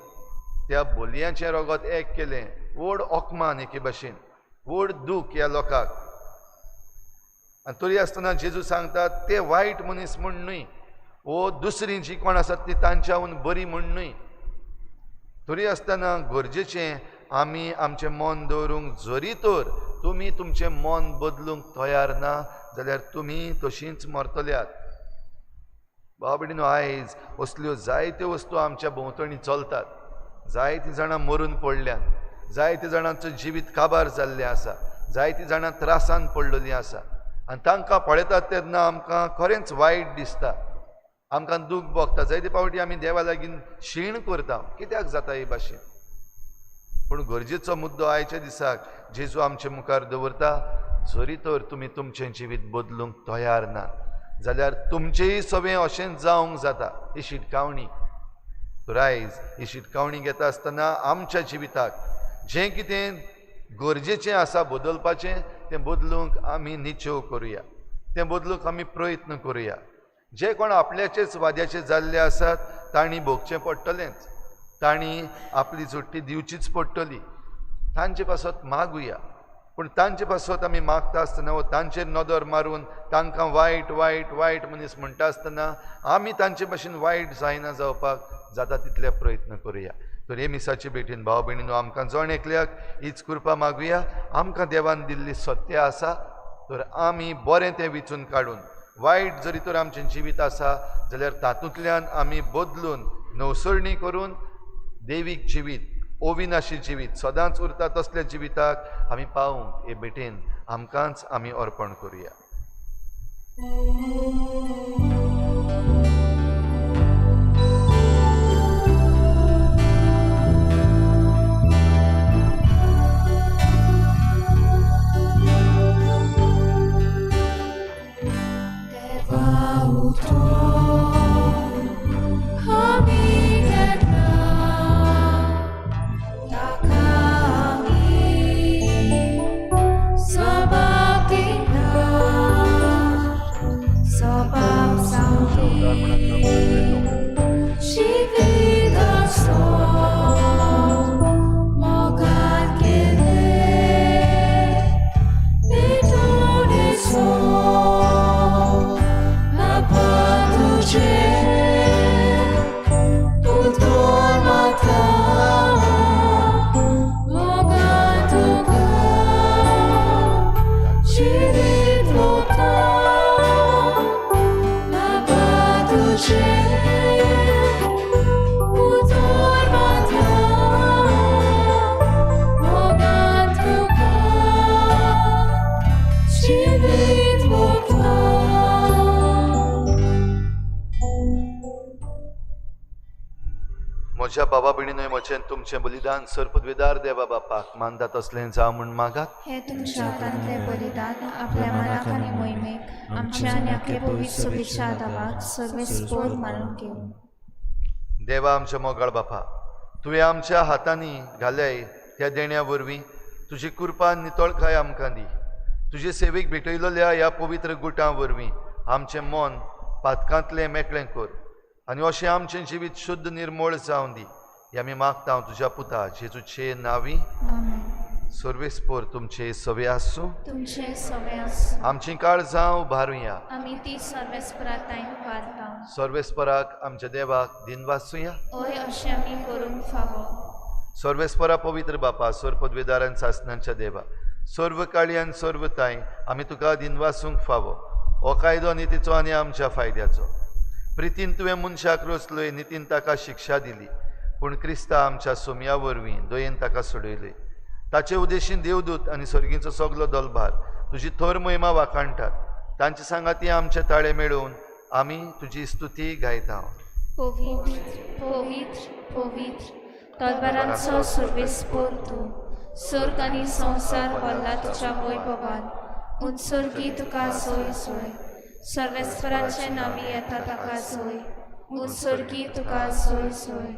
त्या बोलयांचें रगत एक केलें व्हड ओकमान एके भाशेन व्हड दूख ह्या लोकांक आनी तरी आसतना जेजू सांगतात ते वायट मनीस म्हूण न्हय वो दुसरीं जीं कोण आसात ती तांच्याहून बरी म्हूण न्हय तरी आसतना गरजेचें आमी आमचें मन दवरूंक जरी तर तुमी तुमचें मन बदलूंक तयार ना जाल्यार तुमी तशींच मरतल्यात भाव भयणीनो आयज असल्यो जायत्यो वस्तू आमच्या भोंवतणी चलतात जायतीं जाणां मरून पडल्यात जायत्या जाणांचो जिवीत काबार जाल्लें आसा जायतीं जाणां त्रासान पडलेलीं आसा आनी तांकां पळयतात तेन्ना आमकां खरेंच वायट दिसता आमकां दूख भोगता जायते फावटी आमी देवा लागीं शीण करता कित्याक जाता हे भाशेन पूण गरजेचो मुद्दो आयच्या दिसाक जेजू आमचे मुखार दवरता जरी तर तुमी तुमचें जिवीत बदलूंक तयार ना जाल्यार तुमचेंय सगळें अशेंच जावंक जाता ही शिटकावणी तर आयज ही शिटकावणी घेता आसतना आमच्या जिविताक जें कितें गरजेचें आसा बदलपाचें तें बदलूंक आमी निचेव करुया तें बदलूंक आमी प्रयत्न करुया जे कोण आपल्याचेच वाद्याचे जाल्ले आसात तांणी भोगचें पडटलेंच तांणी आपली जोडटी दिवचीच पडटली तांचे पासत मागुया पूण तांचे पासत आमी मागता आसतना व तांचेर नदर मारून तांकां वायट वायट वायट मनीस म्हणटा आसतना आमी तांचे भाशेन वायट जायना जावपाक जाता तितले प्रयत्न करुया तर हे मिसाचे भेटीन भाव भयणीनो आमकां जण एकल्याक हीच कृपा मागुया आमकां देवान दिल्ली सत्य आसा तर आमी बरें तें विचून काडून वायट जरी तर आमचें जिवीत आसा जाल्यार तातूंतल्यान आमी बदलून नवसरणी करून देवीक जिवीत ओविनाशी जिवीत सदांच उरता तसल्या जिविताक आमी पावूंक हे भेटेन आमकांच आमी अर्पण करुया म्हज्या बाबा भयणीनो म्हजें तुमचें बलिदान सर्पद्वेदार देवा बापाक मानता तसलें जावं म्हूण मागात हे तुमच्या हातांतलें बलिदान आपल्या मनाक आनी मोहिमेक आमच्या आनी आपले पवित्र सभेच्या आदाराक सर्वेस्पोर मानून घेवन देवा आमच्या मोगाळ बापा तुवें आमच्या हातांनी घाल्याय त्या देण्या वरवीं तुजी कृपा नितळकाय आमकां दी तुजे सेवेक भेटयलेल्या ह्या पवित्र गुटां वरवीं आमचें मन पातकांतलें मेकळें कर आनी अशें आमचें जिवीत शुद्ध निर्मळ जावं दी हे आमी मागता तुज्या पुता जेजूचे नांवी सर्वेस्पोर तुमचे सवे आसूं तुमचे सवे आसूं आमची काळजां उबारुया आमी ती सर्वेस्पराताय वारतां सर्वेस्पराक आमच्या देवाक दिन वाचुया ओय अशें आमी करूंक फावो सर्वेस्परा पवित्र बापा सोर पदवीदारान सासणांच्या देवा सर्व काळी आनी सर्व ताई आमी तुका दिन वाचूंक फावो हो कायदो नितीचो आनी आमच्या फायद्याचो प्रितीन तुवें मनशाक रोचलोय नितीन ताका शिक्षा दिली पूण क्रिस्ता आमच्या सोमया वरवीं दोयेन ताका सोडयले ताचे उद्देशीन देवदूत आनी सर्गीचो सगलो दलभार तुजी थोर महिमा वाखाणटात तांचे सांगाती आमचे ताळे मेळोवन आमी तुजी स्तुती गायता पवित्र पवित्र पवित्र तलवारांचो सर्वेस्पोर तूं सर्ग आनी संवसार भरला तुज्या वैभवान उत्सर्गी तुका सोय सोय सर्वेस्पराचे नावी येता ताका सोय उत्सर्गी तुका सोय सोय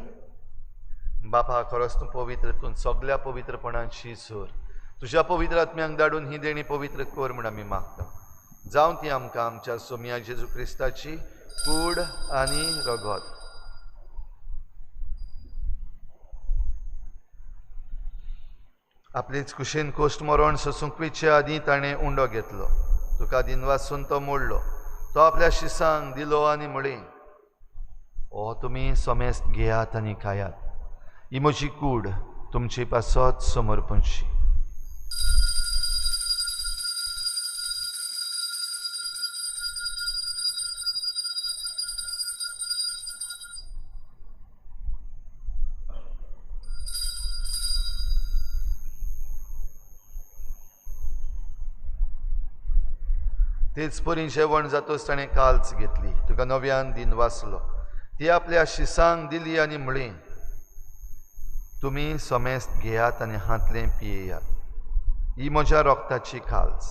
बापा खरोच तूं पवित्र तूं सगल्या पवित्रपणाची सोर तुज्या पवित्र आत्म्यांक धाडून ही देणी पवित्र कर म्हूण आमी मागता जावं ती आमकां आमच्या सोमया जेजू क्रिस्ताची कूड आनी रगत आपलीच कुशेन कोश्ट मरण सोंसुंकवेचे आदीं ताणें उंडो घेतलो तुका दिन वाचून तो मोडलो तो आपल्या शिसांक दिलो आनी म्हळें ओ तुमी सोमेस्त घेयात आनी खायात ही म्हजी कूड तुमचे पासत समर्पणशी तेच परी जेवण जातोच ताणें काल्च घेतली तुका नव्यान दिन वाचलो ती आपल्या शिसांक दिली आनी म्हळें तुमी सोमेस्त घेयात आनी हातलें पियेयात ही म्हज्या रोगताची काल्च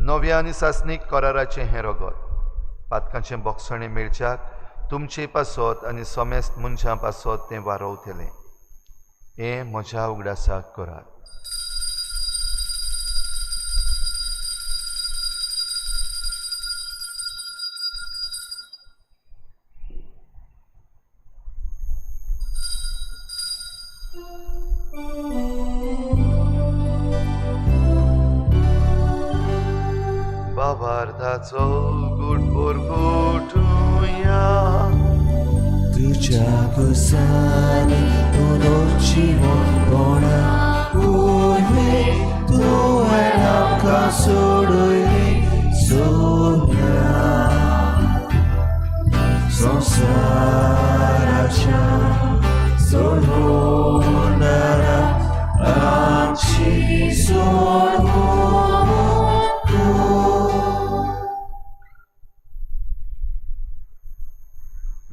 नव्या आनी सासणीक कराराचें हें रगत पातकांचें बोगसणें मेळच्याक तुमचे पासत आनी सोमेस्त मनशां पासत तें वारोवतलें हें म्हज्या उगडासाक करात बाबार्थाचो गुटभर गोठुया तुझ्या कुसानी तुझी मोडपणा उरले तुवें आमकां सोडूय सोम्या संवसाराच्या सोडवणारा आमची सोडवण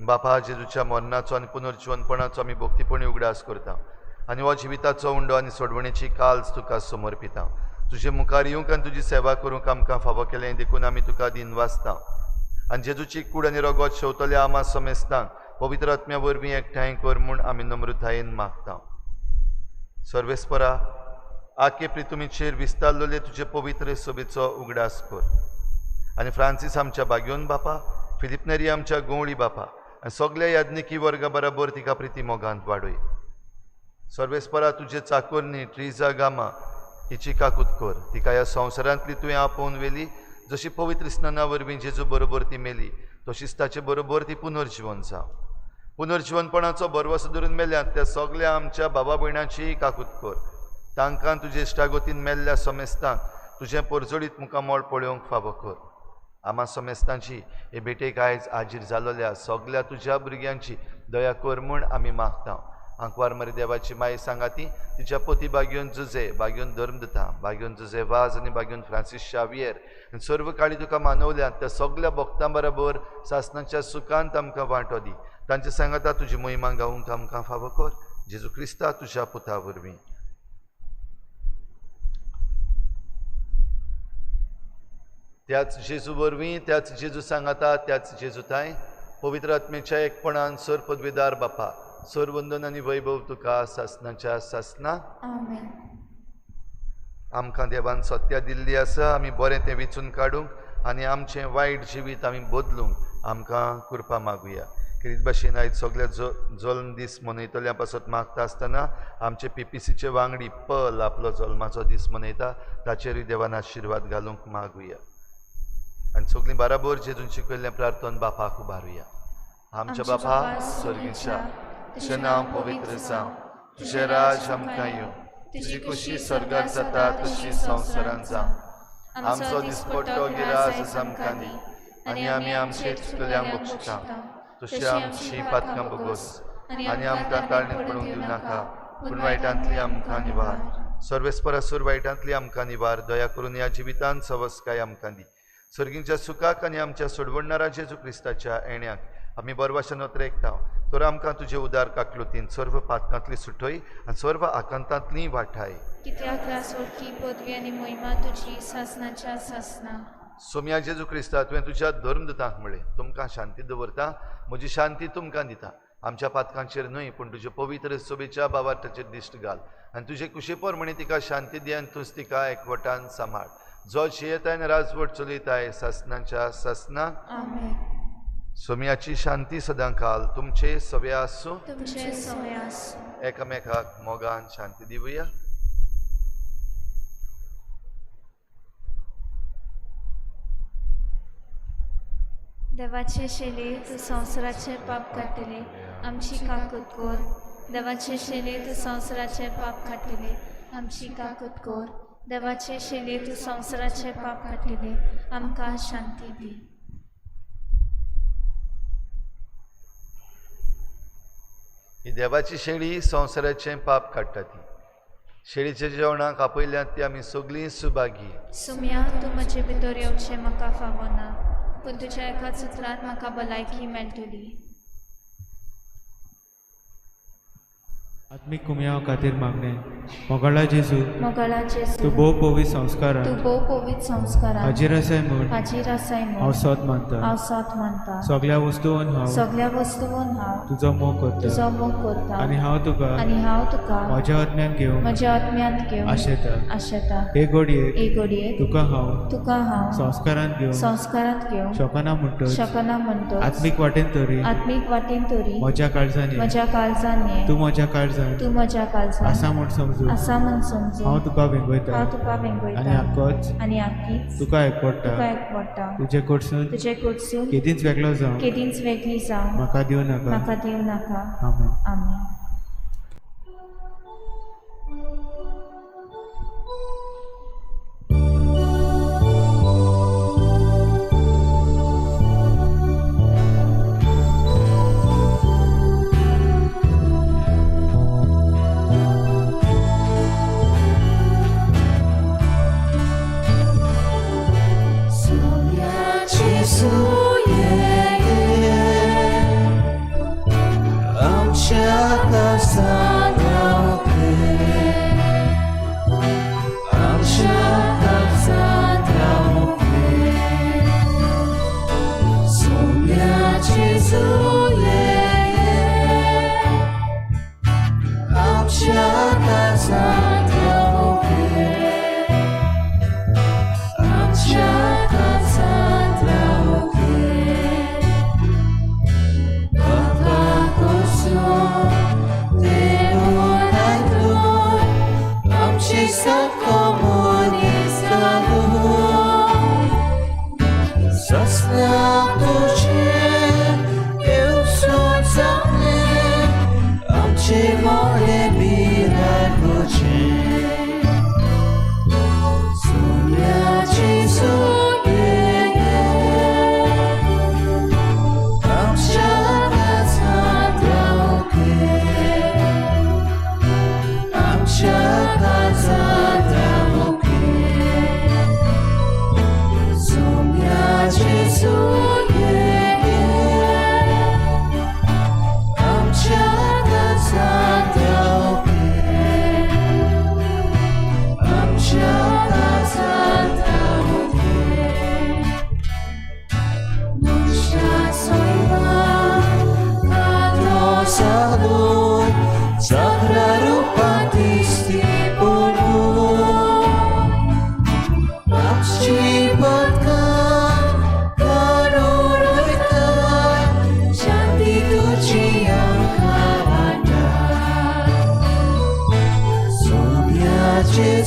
बापा जेजूच्या मरणाचो आनी पुनर्जीवनपणाचो आमी भक्तीपणी उगडास करता आनी हो जिविताचो उंडो आनी सोडवणेची काल्च तुका समर्पिता तुजे मुखार येवंक आनी तुजी सेवा करूंक आमकां फावो केलें देखून आमी तुका दिन वाचता आनी जेजूची कूड आनी रगत शेवतल्या आमा समेस्तांक पवित्र आत्म्या वरवीं एकठांय कर म्हूण आमी नम्रतायेन मागता सर्वेस्परा आखे प्रितुमीचेर विस्तारलेले तुजे पवित्र सोबेचो उगडास कर आनी फ्रांसीस आमच्या बागयोन बापा फिलिप नेरी आमच्या गोवळी बापा आनी सगल्या याज्ञिकी वर्गा बराबर तिका प्रिती मोगांत वाडय सर्वेस्परा तुजे चाकोरनी ट्रिजा गामा हिची काकूत कर तिका ह्या संवसारांतली तुवें आपोवन वेली जशी पवित्र स्नाना वरवीं जेजू बरोबर ती मेली तशीच ताचे बरोबर ती पुनर्जीवन जावं पुनर्जीवनपणाचो बरवसो धरून मेल्यांत त्या सगल्या आमच्या बाबा भयणांची काकूत कर तांकां तुजे इश्टागोतीन मेल्ल्या समेस्तांक तुजें परजोडीत मुखामोळ पळोवंक फावो कर आमा समेस्तांची हे भेटेक आयज हाजीर जालोल्या सगल्या तुज्या भुरग्यांची दया कर म्हूण आमी मागता आंकवार मरे देवाची माय सांगाती तिच्या पोती बागयोन जुजे बागयोन धर्मदता बागयोन जुजे वाज आनी बागयोन फ्रांसीस शावियर आनी सर्व काळी तुका मानवल्यात त्या सगल्या भक्तां बरोबर सासणाच्या सुखांत आमकां वांटो दी तांचे सांगाता तुजी मोहिमा गावूंक आमकां फावो कर जेजू क्रिस्ता तुज्या पुता वरवीं त्याच जेजू वरवीं त्याच जेजू सांगाता त्याच जेजूताय पवित्र आत्मेच्या एकपणान सर पदवीदार बापा सर वंदन आनी वैभव तुका सासणाच्या सासना आमेन आमकां देवान सत्या दिल्ली आसा आमी बरें तें वेचून काडूंक आनी आमचें वायट जिवीत आमी बदलूंक आमकां कृपा मागुया खेरीत भाशेन आयज सगळे जल्म दीस मनयतल्या पासत मागता आसतना आमचे PPCचे वांगडी पल आपलो जल्माचो दीस मनयता ताचेरूय देवान आशिर्वाद घालूंक मागुया आनी सगळीं बराबर जेजून शिकयल्लें प्रार्थन बापाक उबारुया. आमच्या बापा स्वर्गीच्या तुजें नांव पवित्र जावं, तुजें राज आमकां येवं, तुजी खुशी स्वर्गांत जाता तशी संवसारांत जावं. आमचो दिसपट्टो गिरास आयज आमकां दी आनी आमी आमचे चुकल्यांक बक्षिता तशी आमची पातकां बगोस आनी आमकां ताळणेंत पडूंक दिवं नाका पूण वायटांतली आमकां निवार. सर्वेस्परासूर वायटांतली आमकां निवार. दया करून ह्या जिवितांत सवस्काय आमकां दी. सर्गींच्या सुखाक आनी आमच्या सोडवणारा जेजू क्रिस्ताच्या येण्याक आमी बरभाशेन नोतरेकता. तर आमकां तुजे उदार काकलुतीन सर्व पातकांतली सुटय आनी सर्व आकांतांतली वाटाय. कित्याक लासवडकी पदवी आनी महिमा तुजी सासनाच्या सासना. सोम्या जेजू क्रिस्ता तुवें तुज्या धर्मदूतांक म्हणलें तुमकां शांती दवरता, म्हजी शांती तुमकां दिता. आमच्या पातकांचेर न्हय पूण तुजे पवित्र सोबेच्या बाबाटाचेर दिश्ट घाल आनी तुजे कुशेपर म्हणी तिका शांती दी आनी तूंच तिका एकवटान सांबाळ. जो जियेताय आनी राजवट चलयताय सासनाच्या सासना. आमेन. सोम्याची शांती सदां काल तुमचे सवे आसूं. तुमचे सवय आसूं. एकामेकाक मोगान शांती दिवया. देवाचे शेले तू संवसाराचे पाप काडटले आमची काकूत कोर. देवाचे शेले तू संवसाराचे पाप काडटले आमची काकूत कोर. देवाचे शेले तू संवसाराचे पाप काडटले आमकां शांती दी. ही देवाची शेळी संवसाराचें पाप काडटा ती. शेळीच्या जेवणाक आपयल्यांत ती आमी सगळीं सुभागी. सुम्या तूं म्हजे भितर येवचें म्हाका फावना पूण तुज्या एकाच उतरांत म्हाका भलायकी मेळटली. आत्मीक कुमयाव खातीर मागणे. मोगळा जेजू मोगळा तूं जेजू भोव पवित्र संस्कारा तूं भोव पवित्र संस्कारां हाजीर आसाय म्हूण हाजीर आसाय हांव म्हूण सोत मानता. हांव साथ मानता. सगळ्या वस्तूंन हांव सगळ्या वस्तूंन हांव तुजो मोग करता तुजो मोग करता आनी हांव तुका आनी हांव तुका म्हज्या आत्म्यान घेवन म्हज्या आत्म्यांत घेवन आशेता. आशेता. हे घडयेक एक घडयेक तुका हांव संस्कारांत घेवन संस्कारांत घेवन शकना म्हणटच शकना म्हणटोच आत्मीक वाटेन तरी आत्मीक वाटेन तोरी म्हज्या काळजांनी म्हज्या काळजांनी तूं म्हज्या काळजांत तूं म्हज्या काळजांत आसा म्हूण समजून आसा म्हूण समजून हांव तुका वेंगयता हांव तुका आनी वेंगयता आक्कोच आनी आख्खीच तुका एकवडटा. तुका एकवडटा. तुजे कडसून तुजे कडसून केदींच वेगळो जावं केदींच वेगळी जावं म्हाका दिवं नाका. म्हाका दिवं नाका. आमेन. आमेन. Jesus, yeah.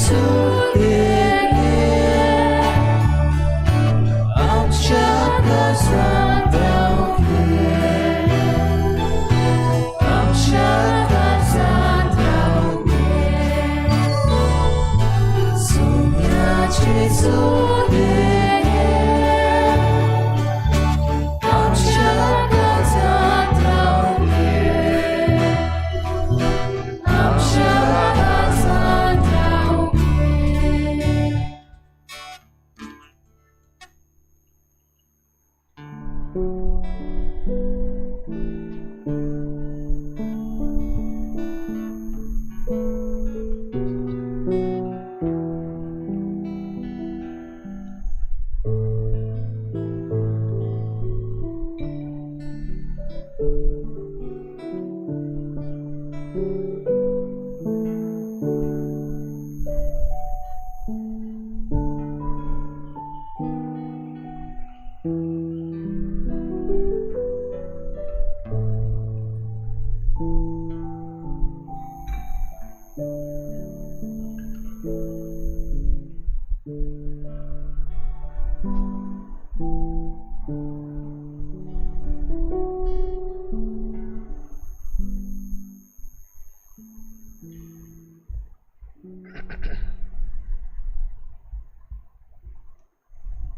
예수에게 암착하사 나오게 암착하사 나오게 소녀 예수에게 암착하사 나오게 암착하사 나오게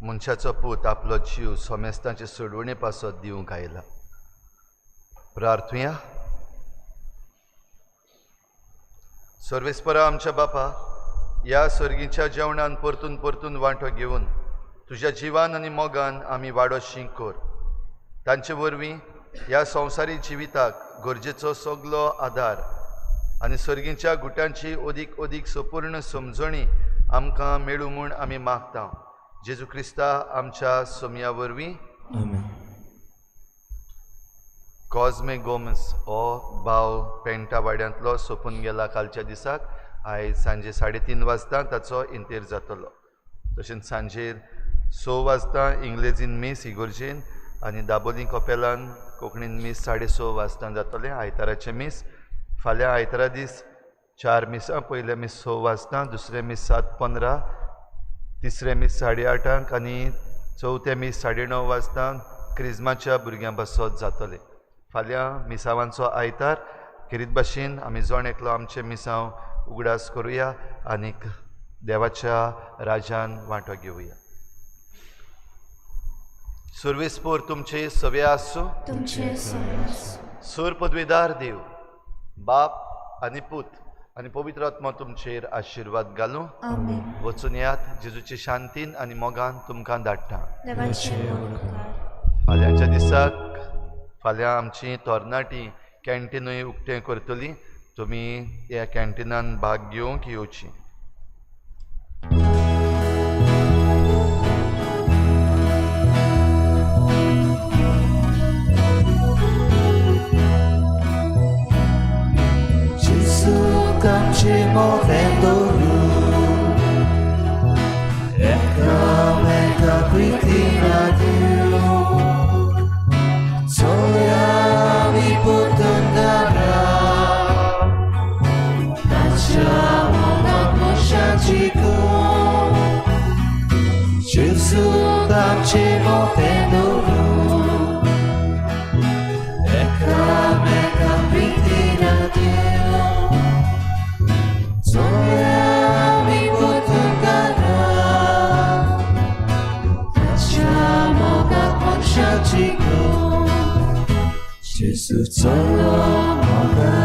मनशाचो पूत आपलो जीव सोमेस्तांचे सोडवणे पासत दिवंक आयला. प्रार्थुया. सर्वेस्परा आमच्या बापा, ह्या सर्गीच्या जेवणान परतून परतून वांटो घेवन तुज्या जिवान आनी मोगान आमी वाडो शींक कर. तांचे वरवीं ह्या संवसारी जिविताक गरजेचो सगलो आदार आनी सर्गीच्या गुटांची ओदीक ओदीक संपूर्ण समजणी आमकां मेळू म्हूण आमी मागता. जेजू क्रिस्ता आमच्या सोमया वरवीं. आमेन. कॉझमे गोमस हो भाव पेंटा वाड्यांतलो सोंपून गेला कालच्या दिसाक. आयज सांजे 3:30 वाजता ताचो इंतेर जातलो. तशेंच सांजेर 6 वाजता इंग्लेजीन मीस इगोर्जेन आनी दाबोलीं कपेलान कोंकणीन मीस 6:30 वाजता जातलें. आयताराचें मीस फाल्यां आयतारा दीस 4 मिसां. पयलें मीस 6 वाजता, दुसरें मीस 7:15, तिसरें मीस 8:30 आनी चवथें मीस 9:30 वाजता क्रिस्माच्या भुरग्यां बसत जातलें. फाल्यां मिसांवांचो आयतार. खेरीत भाशेन आमी जण एकलो आमचे मिसांव उगडास करुया आनीक देवाच्या राजान वांटो घेवया. सर्वेस्पोर तुमचे सवे आसूं. तुमचे सूर पदवीदार देव, बाप आनी पूत आनी पवित्र आत्मा तुमचेर आशिर्वाद घालूं. आमेन. वचून यात जेजूचे शांतीन आनी मोगान तुमकां धाडटा. देवाचे उपकार. फाल्यांच्या दिसाक फाल्यां आमची तोरणाटी कॅन्टीनूय उक्तें करतली. तुमी ह्या कॅन्टीनान भाग घेवंक येवची. Ci muovendo e come capitina Dio sogliami potendara facciamo una cosciancico Gesù ci muovendo e come capitina Dio sogliami potendara facciamo una cosciancico Gesù solo moga